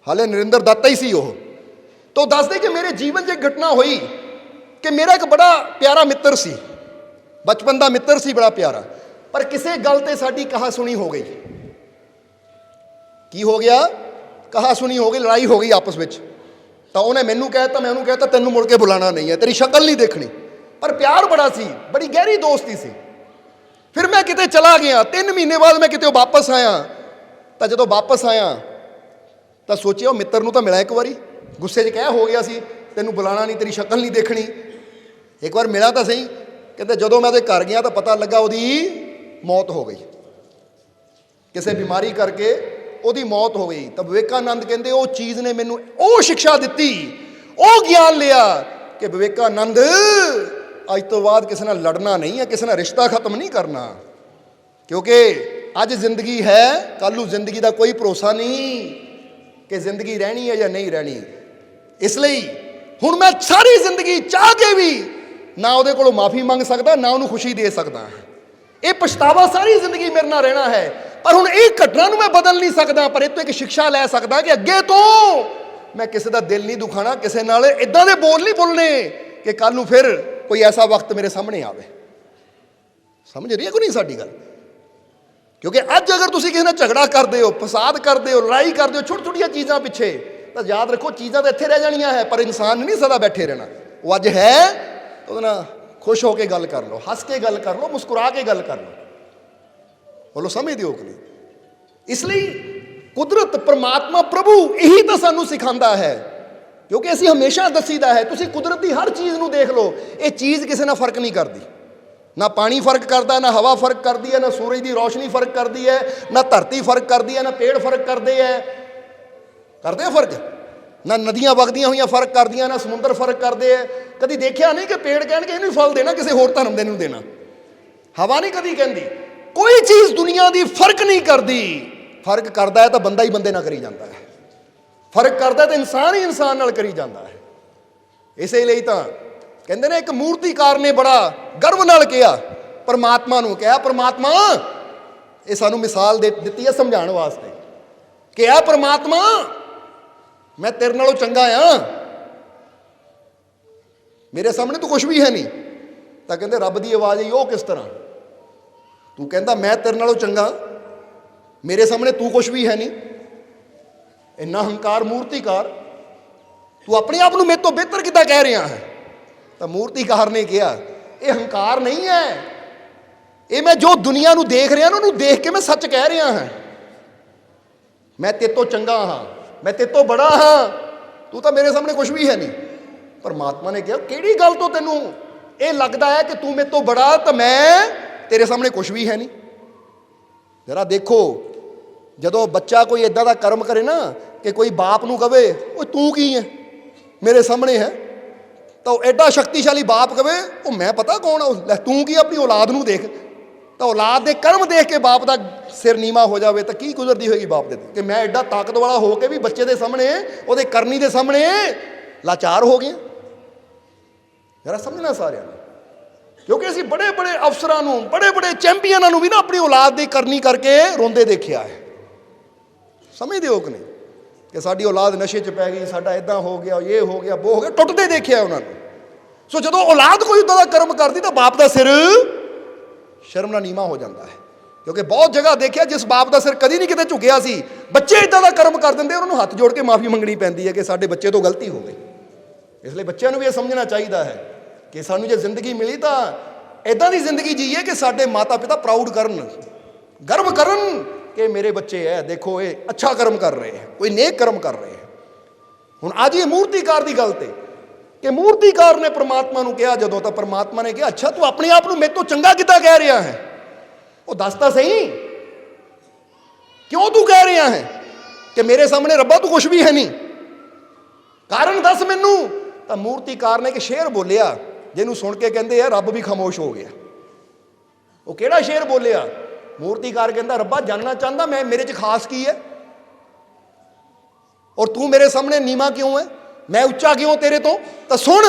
ਹਾਲੇ ਨਰਿੰਦਰ ਦੱਤਾ ਹੀ ਸੀ ਉਹ। ਤਾਂ ਦੱਸਦੇ ਕਿ ਮੇਰੇ ਜੀਵਨ 'ਚ ਇੱਕ ਘਟਨਾ ਹੋਈ ਕਿ ਮੇਰਾ ਇੱਕ ਬੜਾ ਪਿਆਰਾ ਮਿੱਤਰ ਸੀ, ਬਚਪਨ ਦਾ ਮਿੱਤਰ ਸੀ, ਬੜਾ ਪਿਆਰਾ, ਪਰ ਕਿਸੇ ਗੱਲ ਤੇ ਸਾਡੀ ਕਹਾ ਸੁਣੀ ਹੋ ਗਈ। ਕੀ ਹੋ ਗਿਆ? ਕਹਾ ਸੁਣੀ ਹੋ ਗਈ, ਲੜਾਈ ਹੋ ਗਈ ਆਪਸ ਵਿੱਚ। ਤਾਂ ਉਹਨੇ ਮੈਨੂੰ ਕਹਿਤਾ, ਮੈਂ ਉਹਨੂੰ ਕਹਿਤਾ ਤੈਨੂੰ ਮੁੜ ਕੇ ਬੁਲਾਉਣਾ ਨਹੀਂ ਹੈ, ਤੇਰੀ ਸ਼ਕਲ ਨਹੀਂ ਦੇਖਣੀ। ਪਰ ਪਿਆਰ ਬੜਾ ਸੀ, ਬੜੀ ਗਹਿਰੀ ਦੋਸਤੀ ਸੀ। ਫਿਰ ਮੈਂ ਕਿਤੇ ਚਲਾ ਗਿਆ, 3 ਮਹੀਨੇ ਬਾਅਦ ਮੈਂ ਕਿਤੇ ਵਾਪਸ ਆਇਆ। ਤਾਂ ਜਦੋਂ ਵਾਪਸ ਆਇਆ ਤਾਂ ਸੋਚਿਆ ਉਹ ਮਿੱਤਰ ਨੂੰ ਤਾਂ ਮਿਲਾਂ ਇੱਕ ਵਾਰੀ, ਗੁੱਸੇ 'ਚ ਕਹਿ ਹੋ ਗਿਆ ਸੀ ਤੈਨੂੰ ਬੁਲਾਉਣਾ ਨਹੀਂ, ਤੇਰੀ ਸ਼ਕਲ ਨਹੀਂ ਦੇਖਣੀ, ਇੱਕ ਵਾਰ ਮਿਲਾਂ ਤਾਂ ਸਹੀ। ਕਹਿੰਦੇ ਜਦੋਂ ਮੈਂ ਉਹਦੇ ਘਰ ਗਿਆ ਤਾਂ ਪਤਾ ਲੱਗਾ ਉਹਦੀ ਮੌਤ ਹੋ ਗਈ, ਕਿਸੇ ਬਿਮਾਰੀ ਕਰਕੇ ਉਹਦੀ ਮੌਤ ਹੋ ਗਈ। ਤਾਂ ਵਿਵੇਕਾਨੰਦ ਕਹਿੰਦੇ ਉਹ ਚੀਜ਼ ਨੇ ਮੈਨੂੰ ਉਹ ਸਿੱਖਿਆ ਦਿੱਤੀ, ਉਹ ਗਿਆਨ ਲਿਆ ਕਿ ਵਿਵੇਕਾਨੰਦ ਅੱਜ ਤੋਂ ਬਾਅਦ ਕਿਸੇ ਨਾਲ ਲੜਨਾ ਨਹੀਂ ਹੈ, ਕਿਸੇ ਨਾਲ ਰਿਸ਼ਤਾ ਖਤਮ ਨਹੀਂ ਕਰਨਾ, ਕਿਉਂਕਿ ਅੱਜ ਜ਼ਿੰਦਗੀ ਹੈ, ਕੱਲ੍ਹ ਨੂੰ ਜ਼ਿੰਦਗੀ ਦਾ ਕੋਈ ਭਰੋਸਾ ਨਹੀਂ ਕਿ ਜ਼ਿੰਦਗੀ ਰਹਿਣੀ ਹੈ ਜਾਂ ਨਹੀਂ ਰਹਿਣੀ। ਇਸ ਲਈ ਹੁਣ ਮੈਂ ਸਾਰੀ ਜ਼ਿੰਦਗੀ ਚਾਹ ਕੇ ਵੀ ਨਾ ਉਹਦੇ ਕੋਲੋਂ ਮਾਫੀ ਮੰਗ ਸਕਦਾ, ਨਾ ਉਹਨੂੰ ਖੁਸ਼ੀ ਦੇ ਸਕਦਾ। ਇਹ ਪਛਤਾਵਾ ਸਾਰੀ ਜ਼ਿੰਦਗੀ ਮੇਰੇ ਨਾਲ ਰਹਿਣਾ ਹੈ। ਪਰ ਹੁਣ ਇਹ ਘਟਨਾ ਨੂੰ ਮੈਂ ਬਦਲ ਨਹੀਂ ਸਕਦਾ, ਪਰ ਇਹ ਤੋਂ ਇੱਕ ਸਿੱਖਿਆ ਲੈ ਸਕਦਾ ਕਿ ਅੱਗੇ ਤੋਂ ਮੈਂ ਕਿਸੇ ਦਾ ਦਿਲ ਨਹੀਂ ਦੁਖਾਣਾ, ਕਿਸੇ ਨਾਲ ਇਦਾਂ ਦੇ ਬੋਲ ਨਹੀਂ ਬੋਲਣੇ ਕਿ ਕੱਲ੍ਹ ਨੂੰ ਫਿਰ ਕੋਈ ਐਸਾ ਵਕਤ ਮੇਰੇ ਸਾਹਮਣੇ ਆਵੇ। ਸਮਝ ਰਹੀ ਹੈ ਕੋਈ ਨਹੀਂ ਸਾਡੀ ਗੱਲ? ਕਿਉਂਕਿ ਅੱਜ ਅਗਰ ਤੁਸੀਂ ਕਿਸੇ ਨਾਲ ਝਗੜਾ ਕਰਦੇ ਹੋ, ਫਸਾਦ ਕਰਦੇ ਹੋ, ਲੜਾਈ ਕਰਦੇ ਹੋ ਛੋਟੀ ਛੋਟੀਆਂ ਚੀਜ਼ਾਂ ਪਿੱਛੇ, ਤਾਂ ਯਾਦ ਰੱਖੋ ਚੀਜ਼ਾਂ ਤਾਂ ਇੱਥੇ ਰਹਿ ਜਾਣੀਆਂ ਹੈ, ਪਰ ਇਨਸਾਨ ਨਹੀਂ ਸਦਾ ਬੈਠੇ ਰਹਿਣਾ। ਉਹ ਅੱਜ ਹੈ, ਉਹਦੇ ਨਾਲ ਖੁਸ਼ ਹੋ ਕੇ ਗੱਲ ਕਰ ਲਓ, ਹੱਸ ਕੇ ਗੱਲ ਕਰ ਲਓ, ਮੁਸਕਰਾ ਕੇ ਗੱਲ ਕਰ ਲਓ। ਬੋਲੋ ਸਮਝਦੇ ਹੋ ਕਿ ਨਹੀਂ? ਇਸ ਲਈ ਕੁਦਰਤ, ਪਰਮਾਤਮਾ, ਪ੍ਰਭੂ ਇਹੀ ਤਾਂ ਸਾਨੂੰ ਸਿਖਾਉਂਦਾ ਹੈ, ਕਿਉਂਕਿ ਅਸੀਂ ਹਮੇਸ਼ਾ ਦੱਸੀਦਾ ਹੈ ਤੁਸੀਂ ਕੁਦਰਤ ਦੀ ਹਰ ਚੀਜ਼ ਨੂੰ ਦੇਖ ਲਓ, ਇਹ ਚੀਜ਼ ਕਿਸੇ ਨਾਲ ਫਰਕ ਨਹੀਂ ਕਰਦੀ। ਨਾ ਪਾਣੀ ਫਰਕ ਕਰਦਾ, ਨਾ ਹਵਾ ਫਰਕ ਕਰਦੀ ਹੈ, ਨਾ ਸੂਰਜ ਦੀ ਰੋਸ਼ਨੀ ਫਰਕ ਕਰਦੀ ਹੈ, ਨਾ ਧਰਤੀ ਫਰਕ ਕਰਦੀ ਹੈ, ਨਾ ਪੇੜ ਫਰਕ ਕਰਦੇ ਹੈ। ਕਰਦੇ ਆ ਫਰਕ? ਨਾ ਨਦੀਆਂ ਵਗਦੀਆਂ ਹੋਈਆਂ ਫਰਕ ਕਰਦੀਆਂ, ਨਾ ਸਮੁੰਦਰ ਫਰਕ ਕਰਦੇ ਹੈ। ਕਦੀ ਦੇਖਿਆ ਨਹੀਂ ਕਿ ਪੇੜ ਕਹਿਣਗੇ ਇਹਨੂੰ ਫਲ ਦੇਣਾ, ਕਿਸੇ ਹੋਰ ਧਰਮ ਦੇ ਨੂੰ ਦੇਣਾ। ਹਵਾ ਨਹੀਂ ਕਦੀ ਕਹਿੰਦੀ। ਕੋਈ ਚੀਜ਼ ਦੁਨੀਆ ਦੀ ਫਰਕ ਨਹੀਂ ਕਰਦੀ। ਫਰਕ ਕਰਦਾ ਹੈ ਤਾਂ ਬੰਦਾ ਹੀ ਬੰਦੇ ਨਾਲ ਕਰੀ ਜਾਂਦਾ ਹੈ, ਫਰਕ ਕਰਦਾ ਤਾਂ ਇਨਸਾਨ ਹੀ ਇਨਸਾਨ ਨਾਲ ਕਰੀ ਜਾਂਦਾ ਹੈ। ਇਸੇ ਲਈ ਤਾਂ ਕਹਿੰਦੇ ਨੇ ਇੱਕ ਮੂਰਤੀਕਾਰ ਨੇ ਬੜਾ ਗਰਵ ਨਾਲ ਕਿਹਾ ਪਰਮਾਤਮਾ ਨੂੰ, ਕਿਹਾ ਪਰਮਾਤਮਾ, ਇਹ ਸਾਨੂੰ ਮਿਸਾਲ ਦਿੱਤੀ ਹੈ ਸਮਝਾਉਣ ਵਾਸਤੇ, ਕਿਹਾ ਪਰਮਾਤਮਾ ਮੈਂ ਤੇਰੇ ਨਾਲੋਂ ਚੰਗਾ ਆ, ਮੇਰੇ ਸਾਹਮਣੇ ਤੂੰ ਕੁਛ ਵੀ ਹੈ ਨਹੀਂ। ਤਾਂ ਕਹਿੰਦੇ ਰੱਬ ਦੀ ਆਵਾਜ਼ ਆਈ, ਉਹ ਕਿਸ ਤਰ੍ਹਾਂ? ਤੂੰ ਕਹਿੰਦਾ ਮੈਂ ਤੇਰੇ ਨਾਲੋਂ ਚੰਗਾ, ਮੇਰੇ ਸਾਹਮਣੇ ਤੂੰ ਕੁਛ ਵੀ ਹੈ ਨਹੀਂ। ਇੰਨਾ ਹੰਕਾਰ ਮੂਰਤੀਕਾਰ, ਤੂੰ ਆਪਣੇ ਆਪ ਨੂੰ ਮੇਰੇ ਤੋਂ ਬਿਹਤਰ ਕਿੱਦਾਂ ਕਹਿ ਰਿਹਾ ਹੈ? ਤਾਂ ਮੂਰਤੀਕਾਰ ਨੇ ਕਿਹਾ ਇਹ ਹੰਕਾਰ ਨਹੀਂ ਹੈ, ਇਹ ਮੈਂ ਜੋ ਦੁਨੀਆ ਨੂੰ ਦੇਖ ਰਿਹਾ ਨਾ ਉਹਨੂੰ ਦੇਖ ਕੇ ਮੈਂ ਸੱਚ ਕਹਿ ਰਿਹਾ ਹਾਂ। ਮੈਂ ਤੇਰੇ ਤੋਂ ਚੰਗਾ ਹਾਂ, ਮੈਂ ਤੇਰੇ ਤੋਂ ਬੜਾ ਹਾਂ, ਤੂੰ ਤਾਂ ਮੇਰੇ ਸਾਹਮਣੇ ਕੁਛ ਵੀ ਹੈ ਨਹੀਂ। ਪਰਮਾਤਮਾ ਨੇ ਕਿਹਾ ਕਿਹੜੀ ਗੱਲ ਤੋਂ ਤੈਨੂੰ ਇਹ ਲੱਗਦਾ ਹੈ ਕਿ ਤੂੰ ਮੇਰੇ ਤੋਂ ਬੜਾ ਤਾਂ ਮੈਂ ਤੇਰੇ ਸਾਹਮਣੇ ਕੁਛ ਵੀ ਹੈ ਨਹੀਂ? ਜਰਾ ਦੇਖੋ, ਜਦੋਂ ਬੱਚਾ ਕੋਈ ਇਦਾਂ ਦਾ ਕਰਮ ਕਰੇ ਨਾ ਕਿ ਕੋਈ ਬਾਪ ਨੂੰ ਕਵੇ ਉਹ ਤੂੰ ਕੀ ਹੈ ਮੇਰੇ ਸਾਹਮਣੇ ਹੈ, ਤਾਂ ਉਹ ਐਡਾ ਸ਼ਕਤੀਸ਼ਾਲੀ ਬਾਪ ਕਵੇ ਉਹ ਮੈਂ ਪਤਾ ਕੌਣ ਆ, ਲੈ ਤੂੰ ਕੀ, ਆਪਣੀ ਔਲਾਦ ਨੂੰ ਦੇਖ। ਤਾਂ ਔਲਾਦ ਦੇ ਕਰਮ ਦੇਖ ਕੇ ਬਾਪ ਦਾ ਸਿਰ ਨੀਵਾਂ ਹੋ ਜਾਵੇ ਤਾਂ ਕੀ ਗੁਜ਼ਰਦੀ ਹੋਏਗੀ ਬਾਪ ਦੇ ਕਿ ਮੈਂ ਐਡਾ ਤਾਕਤ ਵਾਲਾ ਹੋ ਕੇ ਵੀ ਬੱਚੇ ਦੇ ਸਾਹਮਣੇ, ਉਹਦੇ ਕਰਨੀ ਦੇ ਸਾਹਮਣੇ ਲਾਚਾਰ ਹੋ ਗਿਆ। ਜਰਾ ਸਮਝਣਾ ਸਾਰਿਆਂ ਨੂੰ, ਕਿਉਂਕਿ ਅਸੀਂ ਬੜੇ ਬੜੇ ਅਫਸਰਾਂ ਨੂੰ, ਬੜੇ ਬੜੇ ਚੈਂਪੀਅਨਾਂ ਨੂੰ ਵੀ ਨਾ ਆਪਣੀ ਔਲਾਦ ਦੀ ਕਰਨੀ ਕਰਕੇ ਰੋਂਦੇ ਦੇਖਿਆ ਹੈ। ਸਮਝਦੇ ਹੋ ਕਿ ਨਹੀਂ? ਕਿ ਸਾਡੀ ਔਲਾਦ ਨਸ਼ੇ 'ਚ ਪੈ ਗਈ, ਸਾਡਾ ਇਦਾਂ ਹੋ ਗਿਆ, ਇਹ ਹੋ ਗਿਆ, ਉਹ ਹੋ ਗਿਆ, ਟੁੱਟਦੇ ਦੇਖਿਆ ਉਹਨਾਂ ਨੂੰ। ਸੋ ਜਦੋਂ ਔਲਾਦ ਕੋਈ ਉੱਦਾਂ ਦਾ ਕਰਮ ਕਰਦੀ ਤਾਂ ਬਾਪ ਦਾ ਸਿਰ ਸ਼ਰਮ ਨਾਲ ਨੀਵਾਂ ਹੋ ਜਾਂਦਾ ਹੈ। ਕਿਉਂਕਿ ਬਹੁਤ ਜਗ੍ਹਾ ਦੇਖਿਆ ਜਿਸ ਬਾਪ ਦਾ ਸਿਰ ਕਦੀ ਨਹੀਂ ਕਿਤੇ ਝੁਕਿਆ ਸੀ, ਬੱਚੇ ਇਦਾਂ ਦਾ ਕਰਮ ਕਰ ਦਿੰਦੇ, ਉਹਨਾਂ ਨੂੰ ਹੱਥ ਜੋੜ ਕੇ ਮਾਫੀ ਮੰਗਣੀ ਪੈਂਦੀ ਹੈ ਕਿ ਸਾਡੇ ਬੱਚੇ ਤੋਂ ਗਲਤੀ ਹੋ ਗਈ। ਇਸ ਲਈ ਬੱਚਿਆਂ ਨੂੰ ਵੀ ਇਹ ਸਮਝਣਾ ਚਾਹੀਦਾ ਹੈ ਕਿ ਸਾਨੂੰ ਜੇ ਜ਼ਿੰਦਗੀ ਮਿਲੀ ਤਾਂ ਇਦਾਂ ਦੀ ਜ਼ਿੰਦਗੀ ਜੀਏ ਕਿ ਸਾਡੇ ਮਾਤਾ ਪਿਤਾ ਪ੍ਰਾਊਡ ਕਰਨ, ਗਰਵ ਕਰਨ ਕਿ ਮੇਰੇ ਬੱਚੇ ਹੈ, ਦੇਖੋ ਇਹ ਅੱਛਾ ਕਰਮ ਕਰ ਰਹੇ ਹੈ, ਕੋਈ ਨੇਕ ਕਰਮ ਕਰ ਰਹੇ ਹੈ। ਹੁਣ ਅੱਜ ਇਹ ਮੂਰਤੀਕਾਰ ਦੀ ਗੱਲ ਤੇ ਕਿ ਮੂਰਤੀਕਾਰ ਨੇ ਪਰਮਾਤਮਾ ਨੂੰ ਕਿਹਾ ਜਦੋਂ, ਤਾਂ ਪਰਮਾਤਮਾ ਨੇ ਕਿਹਾ ਅੱਛਾ ਤੂੰ ਆਪਣੇ ਆਪ ਨੂੰ ਮੇਰੇ ਤੋਂ ਚੰਗਾ ਕਿੱਦਾਂ ਕਹਿ ਰਿਹਾ ਹੈ? ਉਹ ਦੱਸ ਤਾਂ ਸਹੀ क्यों तू कह रहा है कि मेरे सामने रब्बा तू कुछ भी है नहीं, कारण दस मैनू। तो मूर्तिकार ने एक शेर बोलिया जिन्हों सुन के कहते हैं रब भी खामोश हो गया। वो केड़ा शेर बोलिया? मूर्तिकार कहता रब्बा जानना चाहता मैं मेरे च खास की है, और तू मेरे सामने नीमा क्यों है, मैं उच्चा क्यों तेरे तो सुन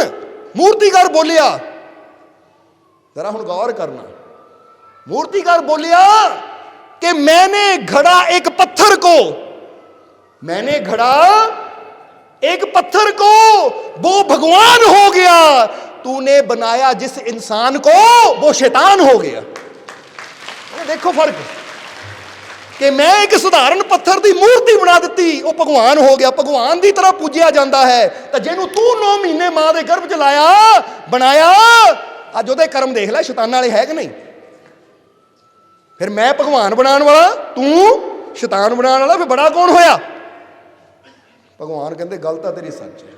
मूर्तिकार बोलिया, जरा हुण गौर करना। मूर्तिकार बोलिया कि मैंने घड़ा एक पत्थर को, मैंने घड़ा एक पत्थर को, वो भगवान हो गया। तूने बनाया जिस इंसान को वो शैतान हो गया। देखो फर्क कि मैं एक साधारण पत्थर की मूर्ति बना दी, वो भगवान हो गया, भगवान की तरह पूजिया जाता है। तो जिन्हों तू 9 महीने मां के गर्भ च लाया बनाया, अज वो कर्म देख लै शैतान वाले है कि नहीं। फिर मैं भगवान बनाने वाला, तू शैतान बनाने वाला, फिर बड़ा कौन होया? भगवान कहते गल तो तेरी सच है।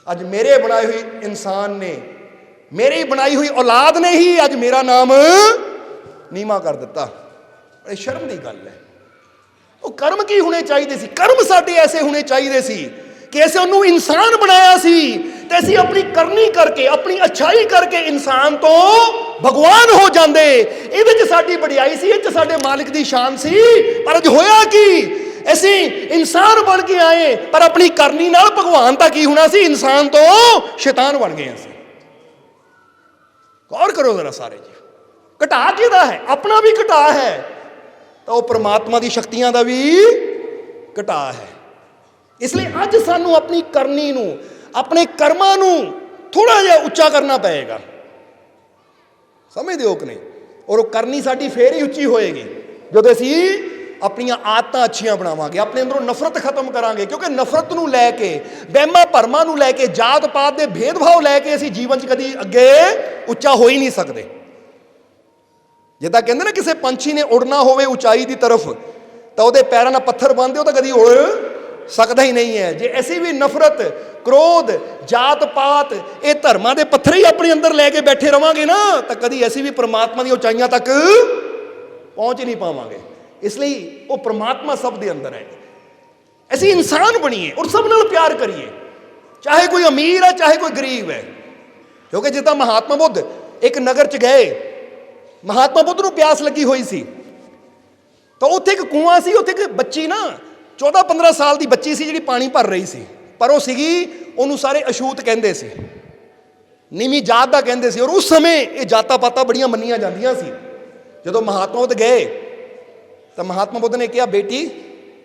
अज मेरे बनाई हुई इंसान ने, मेरी बनाई हुई औलाद ने ही अज मेरा नाम नीमा कर दिता। बड़ी शर्म की गल है। वो कर्म की होने चाहिए सी, कर्म साडे ऐसे होने चाहिए सी कि ऐसे उन्होंने इंसान बनाया सी ते असीं अपनी करनी करके, अपनी अच्छाई करके इंसान तो भगवान हो जाते। ये साडी वडियाई सी, ये साडे मालिक की शान सी। पर अज होया कि असी इंसान बन के आए, पर अपनी करनी नाल भगवान तक की होना सी, इंसान तो शैतान बन गए। गौर करो जरा सारे जी, घटा किहदा है? अपना भी घटा है, तो वह परमात्मा की शक्तियां का भी घटा है। इसलिए अज सानू अपनी करनी नू, अपने कर्मां नू थोड़ा जिहा उच्चा करना पएगा। समझ दो कि नहीं? और वह करनी साडी फेर ही उच्ची होएगी जदों असीं अपनी आदतां अच्छियां बनावांगे, अपने अंदरों नफरत खत्म करांगे। क्योंकि नफरत नूं लैके, वहमां भरमां नूं लैके, जात पात के भेदभाव लैके असीं जीवन च कदी अगे उच्चा हो ही नहीं सकते। जिद्दां कहंदे ना किसी पंछी ने उड़ना होवे उचाई की तरफ, तो वो पैरों नाल पत्थर बंनदे हो तो कदी उड़ सकता ही नहीं है। जे असीं भी नफरत, क्रोध, जात पात, ये धर्मां दे पत्थर ही अपने अंदर लैके बैठे रहांगे ना, तो कदी असीं भी परमात्मा दी उचाइयां तक पहुंच नहीं पावांगे। इसलिए वो परमात्मा सब दे अंदर है। असीं इंसान बनीए और सब नाल प्यार करिए, चाहे कोई अमीर है चाहे कोई गरीब है। क्योंकि जिद्दां महात्मा बुद्ध एक नगर च गए, महात्मा बुद्ध नूं प्यास लगी हुई सी, तो उत्थे एक कुआं सी, उत्थे एक बच्ची ना 14-15 साल की बच्ची सी जिहड़ी पानी भर रही सी, पर वो सीगी उहनूं सारे अछूत कहंदे सी, नीवीं जात दा कहंदे सी। और उस समय ये जातां पातां बड़ियां मन्नियां जांदियां सी। जदों महात्मा बुद्ध गए तो महात्मा बुद्ध ने कहा, बेटी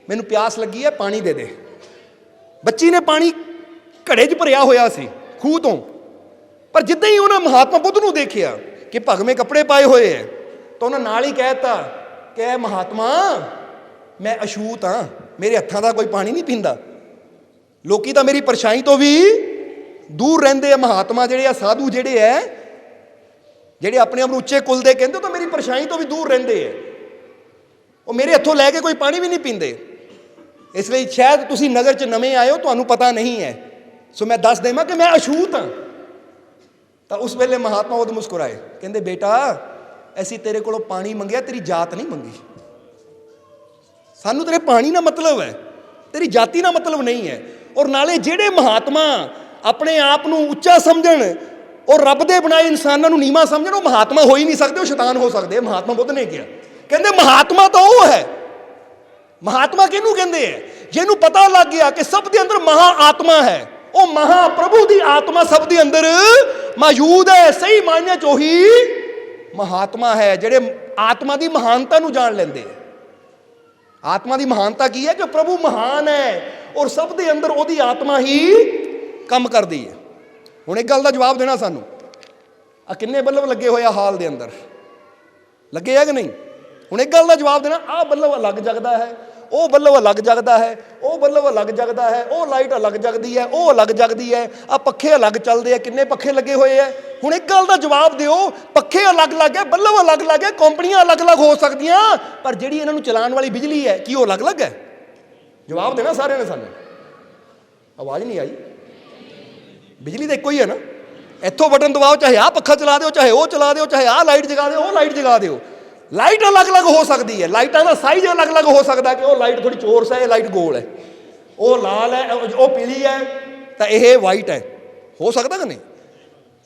मैनूं प्यास लगी है, पानी दे दे। बच्ची ने पानी घड़े च भरिया होया सी खूह तो, पर जिद्दां ही उन्हें महात्मा बुद्ध नूं देखिया कि भगवे कपड़े पाए हुए है, तो उन्हें नाल ही कहता कि महात्मा मैं अछूत हाँ, मेरे हत्थां दा कोई पानी नहीं पींदा। लोकी तो मेरी परछाई तो भी दूर रहिंदे आ। महात्मा जिहड़े आ, साधु जिहड़े है, जिहड़े अपने आप नूं उच्चे कुल दे कहंदे, तो मेरी परछाई तो भी दूर रहिंदे है, वो मेरे हथों लैके कोई पानी भी नहीं पींदे। इसलिए शायद तुसीं नगर च नवें आए हो, तुहानूं पता नहीं है, सो मैं दस देवां कि मैं अछूत हाँ। तो उस वेले महात्मा बुद्ध मुस्कुराए, कहंदे बेटा असीं तेरे कोलों पानी मंगिया, तेरी जात नहीं मंगी। सानूं तेरे पानी ना मतलब है, तेरी जाति ना मतलब नहीं है। और नाले जिहड़े महात्मा अपने आप नूं उच्चा समझण और रब दे बनाए इंसानां नूं नीवां समझण, वो महात्मा हो ही नहीं सकते, वो शैतान हो सकते। महात्मा बुद्ध ने कहा, कहंदे महात्मा तो वो है। महात्मा किहनूं कहंदे है? जिहनूं पता लग गया कि सब दे अंदर महा आत्मा है, वो महाप्रभु की आत्मा सब दे अंदर मौजूद है। सही मायने च ओही महात्मा है, जिहड़े आत्मा की महानता नूं जान लेंदे है। आत्मा की महानता की है कि प्रभु महान है और सब दे अंदर ओहदी आत्मा ही काम करदी है। हुण एक गल दा जवाब देना सानूं, आ किन्ने बल्ब लगे होए आ हाल दे अंदर, लगे है कि नहीं? हुण एक गल दा जवाब देना, आ बल्ब अलग जगदा है, ਉਹ ਬੱਲਬ ਅਲੱਗ ਜਗਦਾ ਹੈ, ਉਹ ਬੱਲਬ ਅਲੱਗ ਜਗਦਾ ਹੈ, ਉਹ ਲਾਈਟ ਅਲੱਗ ਜਗਦੀ ਹੈ, ਉਹ ਅਲੱਗ ਜਗਦੀ ਹੈ, ਆ ਪੱਖੇ ਅਲੱਗ ਚੱਲਦੇ ਆ, ਕਿੰਨੇ ਪੱਖੇ ਲੱਗੇ ਹੋਏ ਆ। ਹੁਣ ਇੱਕ ਗੱਲ ਦਾ ਜਵਾਬ ਦਿਓ, ਪੱਖੇ ਅਲੱਗ-ਅਲੱਗ ਹੈ, ਬੱਲਬ ਅਲੱਗ-ਅਲੱਗ ਹੈ, ਕੰਪਨੀਆਂ ਅਲੱਗ-ਅਲੱਗ ਹੋ ਸਕਦੀਆਂ, ਪਰ ਜਿਹੜੀ ਇਹਨਾਂ ਨੂੰ ਚਲਾਉਣ ਵਾਲੀ ਬਿਜਲੀ ਹੈ ਕੀ ਉਹ ਅਲੱਗ-ਅਲੱਗ ਹੈ? ਜਵਾਬ ਦੇਣਾ ਸਾਰਿਆਂ ਨੇ ਸਾਨੂੰ। ਆਵਾਜ਼ ਨਹੀਂ ਆਈ। ਬਿਜਲੀ ਤਾਂ ਇੱਕੋ ਹੀ ਹੈ ਨਾ। ਇੱਥੋਂ ਬਟਨ ਦਬਾਓ, ਚਾਹੇ ਆਹ ਪੱਖਾ ਚਲਾ ਦਿਓ, ਚਾਹੇ ਉਹ ਚਲਾ ਦਿਓ, ਚਾਹੇ ਆਹ ਲਾਈਟ ਜਗਾ ਦਿਓ, ਉਹ ਲਾਈਟ ਜਗਾ ਦਿਓ, ਲਾਈਟ ਅਲੱਗ-ਅਲੱਗ ਹੋ ਸਕਦੀ ਹੈ, ਲਾਈਟਾਂ ਦਾ ਸਾਈਜ਼ ਅਲੱਗ-ਅਲੱਗ ਹੋ ਸਕਦਾ ਕਿ ਉਹ ਲਾਈਟ ਥੋੜੀ ਚੋਰਸ ਹੈ, ਇਹ ਲਾਈਟ ਗੋਲ ਹੈ, ਉਹ ਲਾਲ ਹੈ, ਉਹ ਪੀਲੀ ਹੈ, ਤਾਂ ਇਹ ਵਾਈਟ ਹੈ। ਹੋ ਸਕਦਾ ਕਿ ਨਹੀਂ?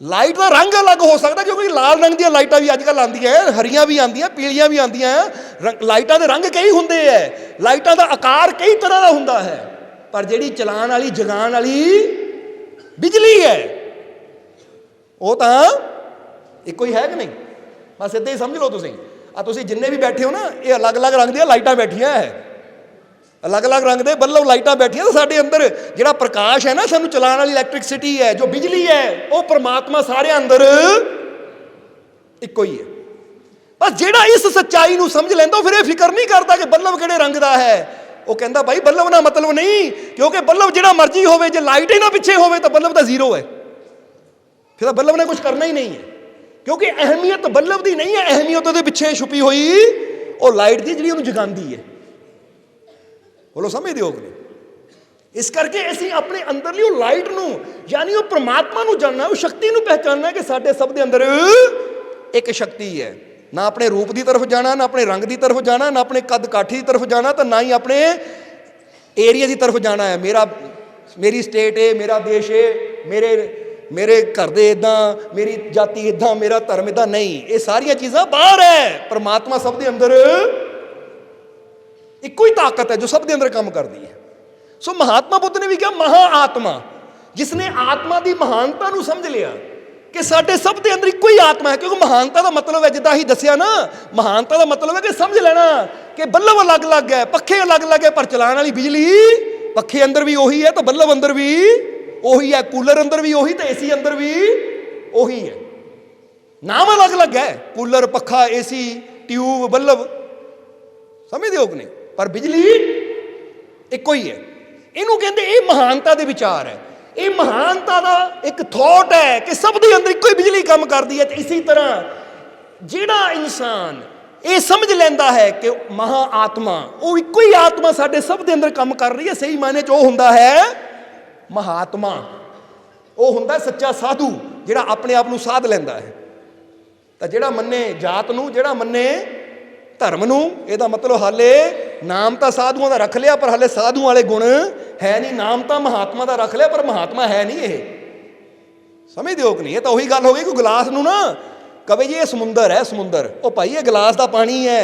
ਲਾਈਟ ਦਾ ਰੰਗ ਅਲੱਗ ਹੋ ਸਕਦਾ, ਕਿਉਂਕਿ ਲਾਲ ਰੰਗ ਦੀਆਂ ਲਾਈਟਾਂ ਵੀ ਅੱਜ ਕੱਲ੍ਹ ਆਉਂਦੀਆਂ, ਹਰੀਆਂ ਵੀ ਆਉਂਦੀਆਂ, ਪੀਲੀਆਂ ਵੀ ਆਉਂਦੀਆਂ। ਲਾਈਟਾਂ ਦੇ ਰੰਗ ਕਈ ਹੁੰਦੇ ਹੈ, ਲਾਈਟਾਂ ਦਾ ਆਕਾਰ ਕਈ ਤਰ੍ਹਾਂ ਦਾ ਹੁੰਦਾ ਹੈ, ਪਰ ਜਿਹੜੀ ਚਲਾਉਣ ਵਾਲੀ ਜਗਾਉਣ ਵਾਲੀ ਬਿਜਲੀ ਹੈ ਉਹ ਤਾਂ ਇੱਕੋ ਹੀ ਹੈ ਕਿ ਨਹੀਂ? ਬਸ ਇੱਦਾਂ ਹੀ ਸਮਝ ਲਓ ਤੁਸੀਂ। ਤੁਸੀਂ ਜਿੰਨੇ ਵੀ ਬੈਠੇ ਹੋ ਨਾ, ਇਹ ਅਲੱਗ-ਅਲੱਗ ਰੰਗ ਦੀਆਂ ਲਾਈਟਾਂ ਬੈਠੀਆਂ ਹੈ, ਅਲੱਗ-ਅਲੱਗ ਰੰਗ ਦੇ ਬੱਲਬ ਲਾਈਟਾਂ ਬੈਠੀਆਂ। ਤਾਂ ਸਾਡੇ ਅੰਦਰ ਜਿਹੜਾ ਪ੍ਰਕਾਸ਼ ਹੈ ਨਾ, ਸਾਨੂੰ ਚਲਾਉਣ ਵਾਲੀ ਇਲੈਕਟ੍ਰਿਸਿਟੀ ਹੈ, ਜੋ ਬਿਜਲੀ ਹੈ, ਉਹ ਪਰਮਾਤਮਾ ਸਾਰਿਆਂ ਅੰਦਰ ਇੱਕੋ ਹੀ ਹੈ। ਬਸ ਜਿਹੜਾ ਇਸ ਸੱਚਾਈ ਨੂੰ ਸਮਝ ਲੈਂਦਾ, ਫਿਰ ਇਹ ਫਿਕਰ ਨਹੀਂ ਕਰਦਾ ਕਿ ਬੱਲਬ ਕਿਹੜੇ ਰੰਗ ਦਾ ਹੈ। ਉਹ ਕਹਿੰਦਾ ਭਾਈ ਬੱਲਬ ਨਾਲ ਮਤਲਬ ਨਹੀਂ, ਕਿਉਂਕਿ ਬੱਲਬ ਜਿਹੜਾ ਮਰਜ਼ੀ ਹੋਵੇ, ਜੇ ਲਾਈਟ ਹੀ ਨਾ ਪਿੱਛੇ ਹੋਵੇ ਤਾਂ ਬੱਲਬ ਤਾਂ ਜ਼ੀਰੋ ਹੈ, ਫਿਰ ਤਾਂ ਬੱਲਬ ਨੇ ਕੁਝ ਕਰਨਾ ਹੀ ਨਹੀਂ ਹੈ। ਕਿਉਂਕਿ ਅਹਿਮੀਅਤ ਬੱਲਬ ਦੀ ਨਹੀਂ ਹੈ, ਅਹਿਮੀਅਤ ਉਹਦੇ ਪਿੱਛੇ ਛੁਪੀ ਹੋਈ ਉਹ ਲਾਈਟ ਦੀ, ਜਿਹੜੀ ਉਹਨੂੰ ਜਗਾਉਂਦੀ ਹੈ। ਬੋਲੋ ਸਮਝਦੇ ਹੋ ਕਿ ਨਹੀਂ? ਇਸ ਕਰਕੇ ਅਸੀਂ ਆਪਣੇ ਅੰਦਰਲੀ ਉਹ ਲਾਈਟ ਨੂੰ, ਯਾਨੀ ਉਹ ਪ੍ਰਮਾਤਮਾ ਨੂੰ ਜਾਣਨਾ, ਉਹ ਸ਼ਕਤੀ ਨੂੰ ਪਹਿਚਾਨਣਾ ਕਿ ਸਾਡੇ ਸਭ ਦੇ ਅੰਦਰ ਇੱਕ ਸ਼ਕਤੀ ਹੈ। ਨਾ ਆਪਣੇ ਰੂਪ ਦੀ ਤਰਫ ਜਾਣਾ, ਨਾ ਆਪਣੇ ਰੰਗ ਦੀ ਤਰਫ ਜਾਣਾ, ਨਾ ਆਪਣੇ ਕੱਦ ਕਾਠੀ ਦੀ ਤਰਫ ਜਾਣਾ, ਤਾਂ ਨਾ ਹੀ ਆਪਣੇ ਏਰੀਆ ਦੀ ਤਰਫ ਜਾਣਾ ਹੈ। ਮੇਰੀ ਸਟੇਟ ਹੈ, ਮੇਰਾ ਦੇਸ਼ ਹੈ, ਮੇਰੇ ਘਰ ਦੇ ਇੱਦਾਂ, ਮੇਰੀ ਜਾਤੀ ਇੱਦਾਂ, ਮੇਰਾ ਧਰਮ ਇੱਦਾਂ, ਨਹੀਂ। ਇਹ ਸਾਰੀਆਂ ਚੀਜ਼ਾਂ ਬਾਹਰ ਹੈ। ਪਰਮਾਤਮਾ ਸਭ ਦੇ ਅੰਦਰ ਇੱਕੋ ਹੀ ਤਾਕਤ ਹੈ ਜੋ ਸਭ ਦੇ ਅੰਦਰ ਕੰਮ ਕਰਦੀ ਹੈ। ਸੋ ਮਹਾਤਮਾ ਬੁੱਧ ਨੇ ਵੀ ਕਿਹਾ ਮਹਾ ਆਤਮਾ, ਜਿਸਨੇ ਆਤਮਾ ਦੀ ਮਹਾਨਤਾ ਨੂੰ ਸਮਝ ਲਿਆ ਕਿ ਸਾਡੇ ਸਭ ਦੇ ਅੰਦਰ ਇੱਕੋ ਹੀ ਆਤਮਾ ਹੈ। ਕਿਉਂਕਿ ਮਹਾਨਤਾ ਦਾ ਮਤਲਬ ਹੈ, ਜਿੱਦਾਂ ਹੀ ਦੱਸਿਆ ਨਾ, ਮਹਾਨਤਾ ਦਾ ਮਤਲਬ ਹੈ ਕਿ ਸਮਝ ਲੈਣਾ ਕਿ ਬੱਲਬ ਅਲੱਗ-ਅਲੱਗ ਹੈ, ਪੱਖੇ ਅਲੱਗ-ਅਲੱਗ ਹੈ, ਪਰ ਚਲਾਉਣ ਵਾਲੀ ਬਿਜਲੀ ਪੱਖੇ ਅੰਦਰ ਵੀ ਉਹੀ ਹੈ, ਤਾਂ ਬੱਲਬ ਅੰਦਰ ਵੀ ਉਹੀ ਹੈ, ਕੂਲਰ ਅੰਦਰ ਵੀ ਉਹੀ, ਤੇ ਏਸੀ ਅੰਦਰ ਵੀ ਉਹੀ ਹੈ। ਨਾਮ ਅਲੱਗ-ਅਲੱਗ ਹੈ, ਕੂਲਰ, ਪੱਖਾ, ਏਸੀ, ਟਿਊਬ, ਬੱਲਬ, ਸਮਝਦੇ ਹੋ ਕਿ ਨਹੀਂ? ਪਰ ਬਿਜਲੀ ਇੱਕੋ ਹੀ ਹੈ। ਇਹਨੂੰ ਕਹਿੰਦੇ ਇਹ ਮਹਾਨਤਾ ਦੇ ਵਿਚਾਰ ਹੈ। ਇਹ ਮਹਾਨਤਾ ਦਾ ਇੱਕ ਥੋਟ ਹੈ ਕਿ ਸਭ ਦੇ ਅੰਦਰ ਇੱਕੋ ਹੀ ਬਿਜਲੀ ਕੰਮ ਕਰਦੀ ਹੈ। ਤੇ ਇਸੇ ਤਰ੍ਹਾਂ ਜਿਹੜਾ ਇਨਸਾਨ ਇਹ ਸਮਝ ਲੈਂਦਾ ਹੈ ਕਿ ਮਹਾ ਆਤਮਾ, ਉਹ ਇੱਕੋ ਹੀ ਆਤਮਾ ਸਾਡੇ ਸਭ ਦੇ ਅੰਦਰ ਕੰਮ ਕਰ ਰਹੀ ਹੈ, ਸਹੀ ਮਾਇਨੇ 'ਚ ਉਹ ਹੁੰਦਾ ਹੈ ਮਹਾਤਮਾ। ਉਹ ਹੁੰਦਾ ਸੱਚਾ ਸਾਧੂ, ਜਿਹੜਾ ਆਪਣੇ ਆਪ ਨੂੰ ਸਾਧ ਲੈਂਦਾ ਹੈ। ਤਾਂ ਜਿਹੜਾ ਮੰਨੇ ਜਾਤ ਨੂੰ, ਜਿਹੜਾ ਮੰਨੇ ਧਰਮ ਨੂੰ, ਇਹਦਾ ਮਤਲਬ ਹਾਲੇ ਨਾਮ ਤਾਂ ਸਾਧੂਆਂ ਦਾ ਰੱਖ ਲਿਆ, ਪਰ ਹਾਲੇ ਸਾਧੂਆਂ ਵਾਲੇ ਗੁਣ ਹੈ ਨਹੀਂ। ਨਾਮ ਤਾਂ ਮਹਾਤਮਾ ਦਾ ਰੱਖ ਲਿਆ, ਪਰ ਮਹਾਤਮਾ ਹੈ ਨਹੀਂ। ਇਹ ਸਮਝਦੇ ਹੋ ਕਿ ਨਹੀਂ? ਇਹ ਤਾਂ ਉਹੀ ਗੱਲ ਹੋ ਗਈ ਕਿ ਗਲਾਸ ਨੂੰ ਨਾ ਕਵੇ ਜੀ ਇਹ ਸਮੁੰਦਰ ਹੈ, ਸਮੁੰਦਰ। ਉਹ ਭਾਈ ਇਹ ਗਲਾਸ ਦਾ ਪਾਣੀ ਹੈ,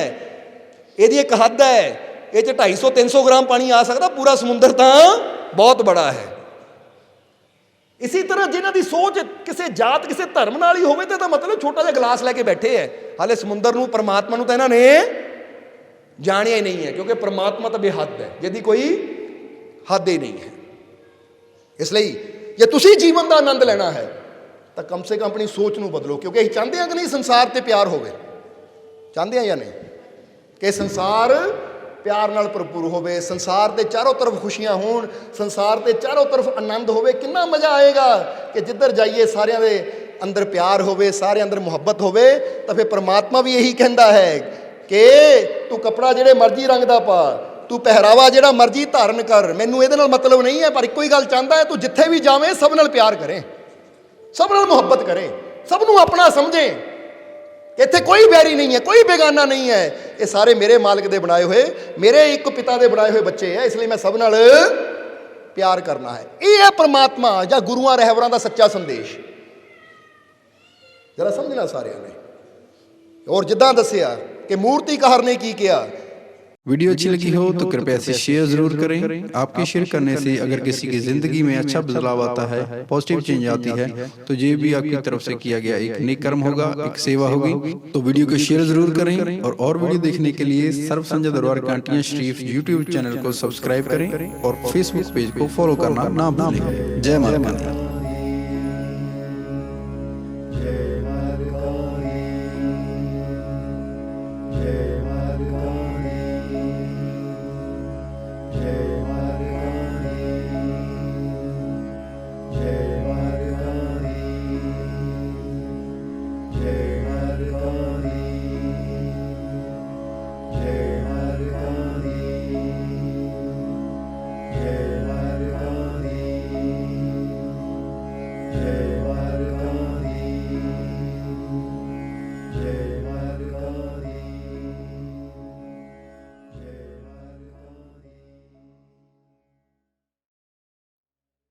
ਇਹਦੀ ਇੱਕ ਹੱਦ ਹੈ, ਇਹ 'ਚ 250-300 ਗ੍ਰਾਮ ਪਾਣੀ ਆ ਸਕਦਾ, ਪੂਰਾ ਸਮੁੰਦਰ ਤਾਂ ਬਹੁਤ ਬੜਾ ਹੈ। ਇਸੇ ਤਰ੍ਹਾਂ ਜਿਨ੍ਹਾਂ ਦੀ ਸੋਚ ਕਿਸੇ ਜਾਤ, ਕਿਸੇ ਧਰਮ ਨਾਲ ਹੀ ਹੋਵੇ, ਤਾਂ ਮਤਲਬ ਛੋਟਾ ਜਿਹਾ ਗਲਾਸ ਲੈ ਕੇ ਬੈਠੇ ਹੈ। ਹਾਲੇ ਸਮੁੰਦਰ ਨੂੰ, ਪਰਮਾਤਮਾ ਨੂੰ ਤਾਂ ਇਹਨਾਂ ਨੇ ਜਾਣਿਆ ਹੀ ਨਹੀਂ ਹੈ, ਕਿਉਂਕਿ ਪਰਮਾਤਮਾ ਤਾਂ ਬੇਹੱਦ ਹੈ, ਜਿਹਦੀ ਕੋਈ ਹੱਦ ਹੀ ਨਹੀਂ ਹੈ। ਇਸ ਲਈ ਜੇ ਤੁਸੀਂ ਜੀਵਨ ਦਾ ਆਨੰਦ ਲੈਣਾ ਹੈ ਤਾਂ ਕਮ ਸੇ ਕਮ ਆਪਣੀ ਸੋਚ ਨੂੰ ਬਦਲੋ। ਕਿਉਂਕਿ ਅਸੀਂ ਚਾਹੁੰਦੇ ਹਾਂ ਕਿ ਨਹੀਂ ਸੰਸਾਰ ਤੇ ਪਿਆਰ ਹੋਵੇ? ਚਾਹੁੰਦੇ ਹਾਂ ਜਾਂ ਨਹੀਂ? ਕਿ ਸੰਸਾਰ ਪਿਆਰ ਨਾਲ ਭਰਪੂਰ ਹੋਵੇ, ਸੰਸਾਰ ਦੇ ਚਾਰੋਂ ਤਰਫ ਖੁਸ਼ੀਆਂ ਹੋਣ, ਸੰਸਾਰ ਦੇ ਚਾਰੋਂ ਤਰਫ ਆਨੰਦ ਹੋਵੇ। ਕਿੰਨਾ ਮਜ਼ਾ ਆਏਗਾ ਕਿ ਜਿੱਧਰ ਜਾਈਏ ਸਾਰਿਆਂ ਦੇ ਅੰਦਰ ਪਿਆਰ ਹੋਵੇ, ਸਾਰਿਆਂ ਅੰਦਰ ਮੁਹੱਬਤ ਹੋਵੇ। ਤਾਂ ਫਿਰ ਪਰਮਾਤਮਾ ਵੀ ਇਹੀ ਕਹਿੰਦਾ ਹੈ ਕਿ ਤੂੰ ਕੱਪੜਾ ਜਿਹੜੇ ਮਰਜ਼ੀ ਰੰਗ ਦਾ ਪਾ, ਤੂੰ ਪਹਿਰਾਵਾ ਜਿਹੜਾ ਮਰਜ਼ੀ ਧਾਰਨ ਕਰ, ਮੈਨੂੰ ਇਹਦੇ ਨਾਲ ਮਤਲਬ ਨਹੀਂ ਹੈ। ਪਰ ਇੱਕੋ ਹੀ ਗੱਲ ਚਾਹੁੰਦਾ ਹੈ, ਤੂੰ ਜਿੱਥੇ ਵੀ ਜਾਵੇਂ ਸਭ ਨਾਲ ਪਿਆਰ ਕਰੇ, ਸਭ ਨਾਲ ਮੁਹੱਬਤ ਕਰੇ, ਸਭ ਨੂੰ ਆਪਣਾ ਸਮਝੇ। ਇੱਥੇ ਕੋਈ ਵੈਰੀ ਨਹੀਂ ਹੈ, ਕੋਈ ਬੇਗਾਨਾ ਨਹੀਂ ਹੈ। ਇਹ ਸਾਰੇ ਮੇਰੇ ਮਾਲਕ ਦੇ ਬਣਾਏ ਹੋਏ, ਮੇਰੇ ਇੱਕ ਪਿਤਾ ਦੇ ਬਣਾਏ ਹੋਏ ਬੱਚੇ ਹੈ, ਇਸ ਲਈ ਮੈਂ ਸਭ ਨਾਲ ਪਿਆਰ ਕਰਨਾ ਹੈ। ਇਹ ਹੈ ਪਰਮਾਤਮਾ ਜਾਂ ਗੁਰੂਆਂ ਰਹਿਬਰਾਂ ਦਾ ਸੱਚਾ ਸੰਦੇਸ਼। ਜਰਾ ਸਮਝਣਾ ਸਾਰਿਆਂ ਨੇ। और जिद्दां दस्सिया कि मूर्तिकार ने की किया। वीडियो अच्छी लगी हो तो कृपया इसे शेयर जरूर करें। आपके शेयर करने से अगर किसी की जिंदगी में अच्छा बदलाव आता है, पॉजिटिव चेंज आती है, तो ये भी आपकी तरफ से किया गया एक नेक कर्म होगा, एक सेवा होगी। तो वीडियो को शेयर जरूर करें और वीडियो देखने के लिए सर्व संजय दरबार कांटियां शरीफ यूट्यूब चैनल को सब्सक्राइब करें और फेसबुक पेज को फॉलो करना ना भूलें। जय माता दी।